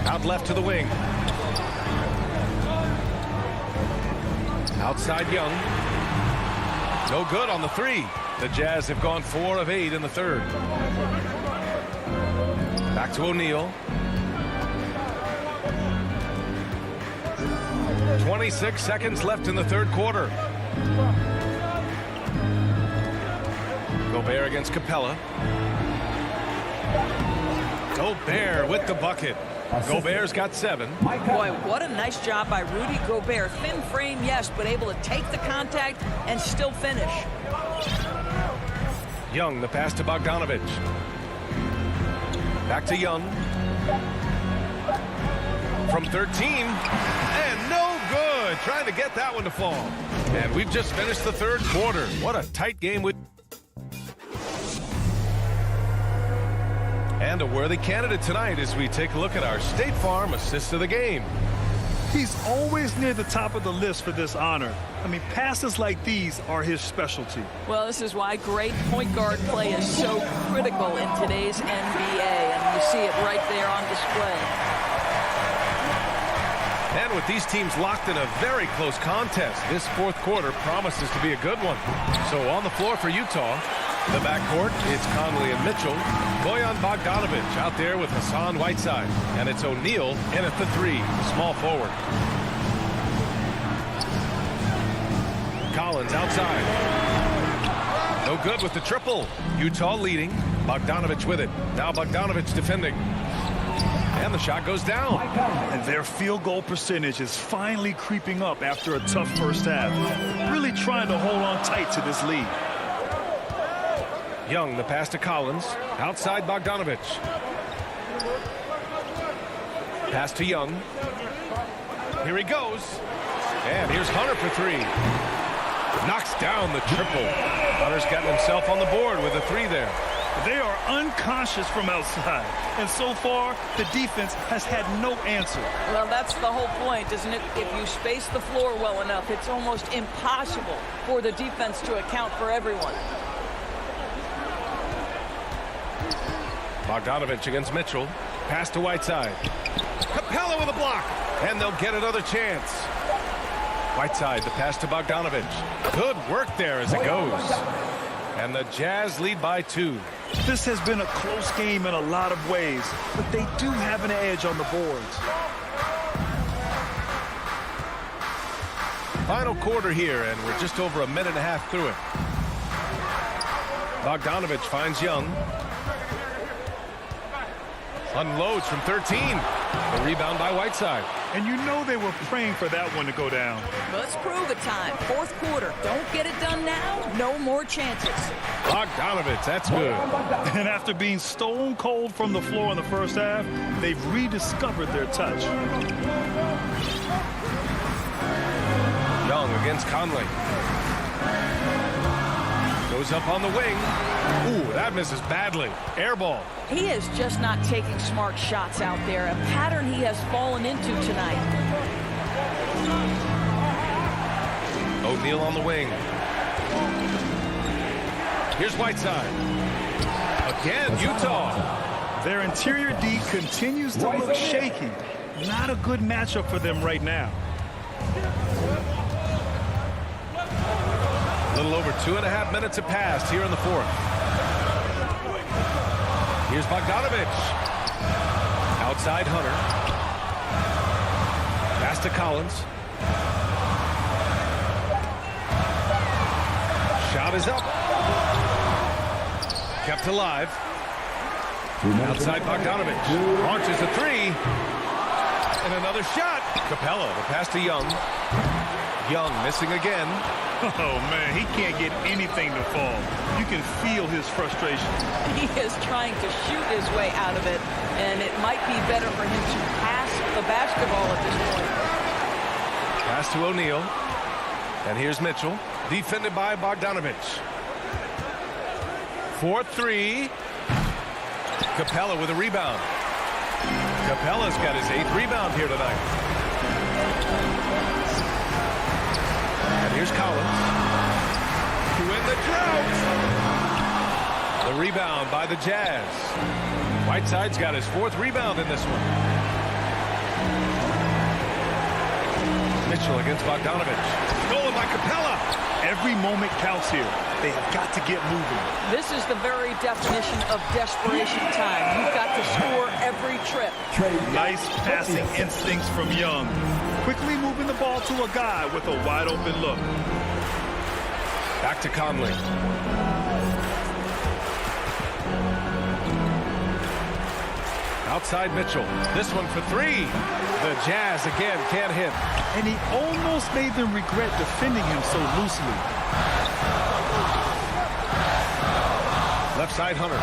Out left to the wing. Outside Young. No good on the three. The Jazz have gone 4 of 8 in the third. Back to O'Neal. 26 seconds left in the third quarter. Gobert against Capella. Gobert with the bucket. Gobert's got 7. Boy, what a nice job by Rudy Gobert. Thin frame, yes, but able to take the contact and still finish. Young, the pass to Bogdanovich. Back to Young. From 13. And no good. Trying to get that one to fall. And we've just finished the third quarter. What a tight game with. And a worthy candidate tonight as we take a look at our State Farm assist of the game. He's always near the top of the list for this honor. I mean, passes like these are his specialty. Well, this is why great point guard play is so critical in today's NBA, and you see it right there on display. And with these teams locked in a very close contest, this fourth quarter promises to be a good one. So on the floor for Utah, the backcourt, it's Conley and Mitchell. Bojan Bogdanovich out there with Hassan Whiteside. And it's O'Neal in at the 3, the small forward. Collins outside. No good with the triple. Utah leading. Bogdanovich with it. Now Bogdanovich defending. And the shot goes down. And their field goal percentage is finally creeping up after a tough first half. Really trying to hold on tight to this lead. Young, the pass to Collins. Outside Bogdanovich. Pass to Young. Here he goes. And here's Hunter for 3. Knocks down the triple. Hunter's gotten himself on the board with a 3 there. They are unconscious from outside. And so far, the defense has had no answer. Well, that's the whole point, isn't it? If you space the floor well enough, it's almost impossible for the defense to account for everyone. Bogdanovich against Mitchell. Pass to Whiteside. Capella with a block. And they'll get another chance. Whiteside, the pass to Bogdanovich. Good work there as it goes. And the Jazz lead by 2. This has been a close game in a lot of ways, but they do have an edge on the boards. Final quarter here, and we're just over a minute and a half through it. Bogdanovich finds Young. Unloads from 13. The rebound by Whiteside. And you know they were praying for that one to go down. Let's prove it time. Fourth quarter. Don't get it done now. No more chances. Bogdanovich, that's good. And after being stone cold from the floor in the first half, they've rediscovered their touch. Young against Conley. Goes up on the wing. Ooh, that misses badly. Air ball. He is just not taking smart shots out there, a pattern he has fallen into tonight. O'Neal on the wing. Here's Whiteside. Again, Utah. Their interior D continues to look shaky. Not a good matchup for them right now. A little over 2.5 minutes have passed here in the fourth. Here's Bogdanovich. Outside Hunter. Pass to Collins. Shot is up. Kept alive. Outside Bogdanovich. Launches a three. And another shot. Capella, the pass to Young. Young missing again. Oh, man, he can't get anything to fall. You can feel his frustration. He is trying to shoot his way out of it, and it might be better for him to pass the basketball at this point. Pass to O'Neal. And here's Mitchell, defended by Bogdanovich. 4-3. Capella with a rebound. Capella's got his 8th rebound here tonight. And here's Collins to win the drought. The rebound by the Jazz. Whiteside's got his 4th rebound in this one. Mitchell against Bogdanovich. Stolen by Capella. Every moment counts here. They have got to get moving. This is the very definition of desperation time. You've got to score every trip. Nice passing instincts from Young. Quickly moving the ball to a guy with a wide open look. Back to Conley. Outside Mitchell. This one for 3. The Jazz again can't hit. And he almost made them regret defending him so loosely. Left side Hunter.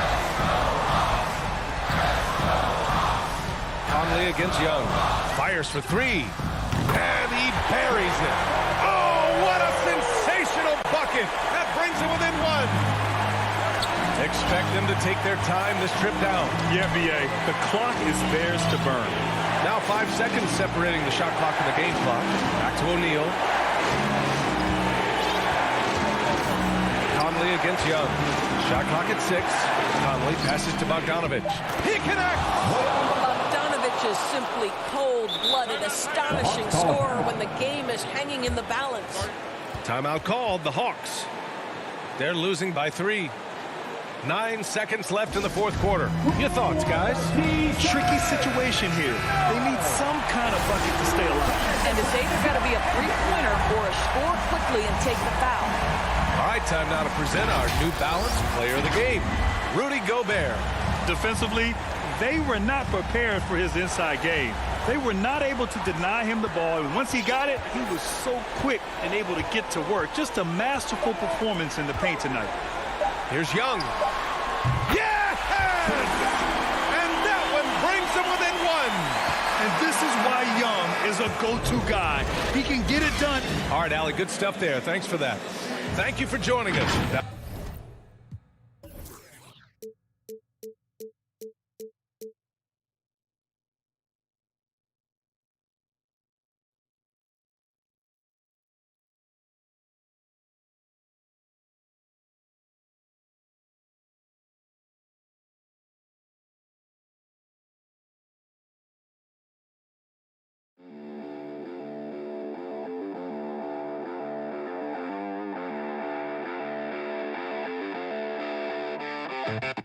Conley against Young. Fires for 3. And he buries it. Oh, what a sensational bucket. That brings him within 1. Expect them to take their time this trip down. Yeah, B.A. The clock is theirs to burn. Now 5 seconds separating the shot clock and the game clock. Back to O'Neal. Conley against Young. Shot clock at 6. Conley passes to Bogdanovich. He connects! Bogdanovich is simply cold-blooded, astonishing scorer when the game is hanging in the balance. Timeout called, the Hawks. They're losing by 3. 9 seconds left in the fourth quarter. Your thoughts, guys? Tricky situation here. They need some kind of bucket to stay alive. And it's either got to be a three-pointer or a score quickly and take the foul. All right, time now to present our New Balance player of the game, Rudy Gobert. Defensively, they were not prepared for his inside game. They were not able to deny him the ball, and once he got it, he was so quick and able to get to work. Just a masterful performance in the paint tonight. Here's Young. Yes! And that one brings them within 1. And this is why Young is a go-to guy. He can get it done. All right, Allie, good stuff there. Thanks for that. Thank you for joining us. Thank you.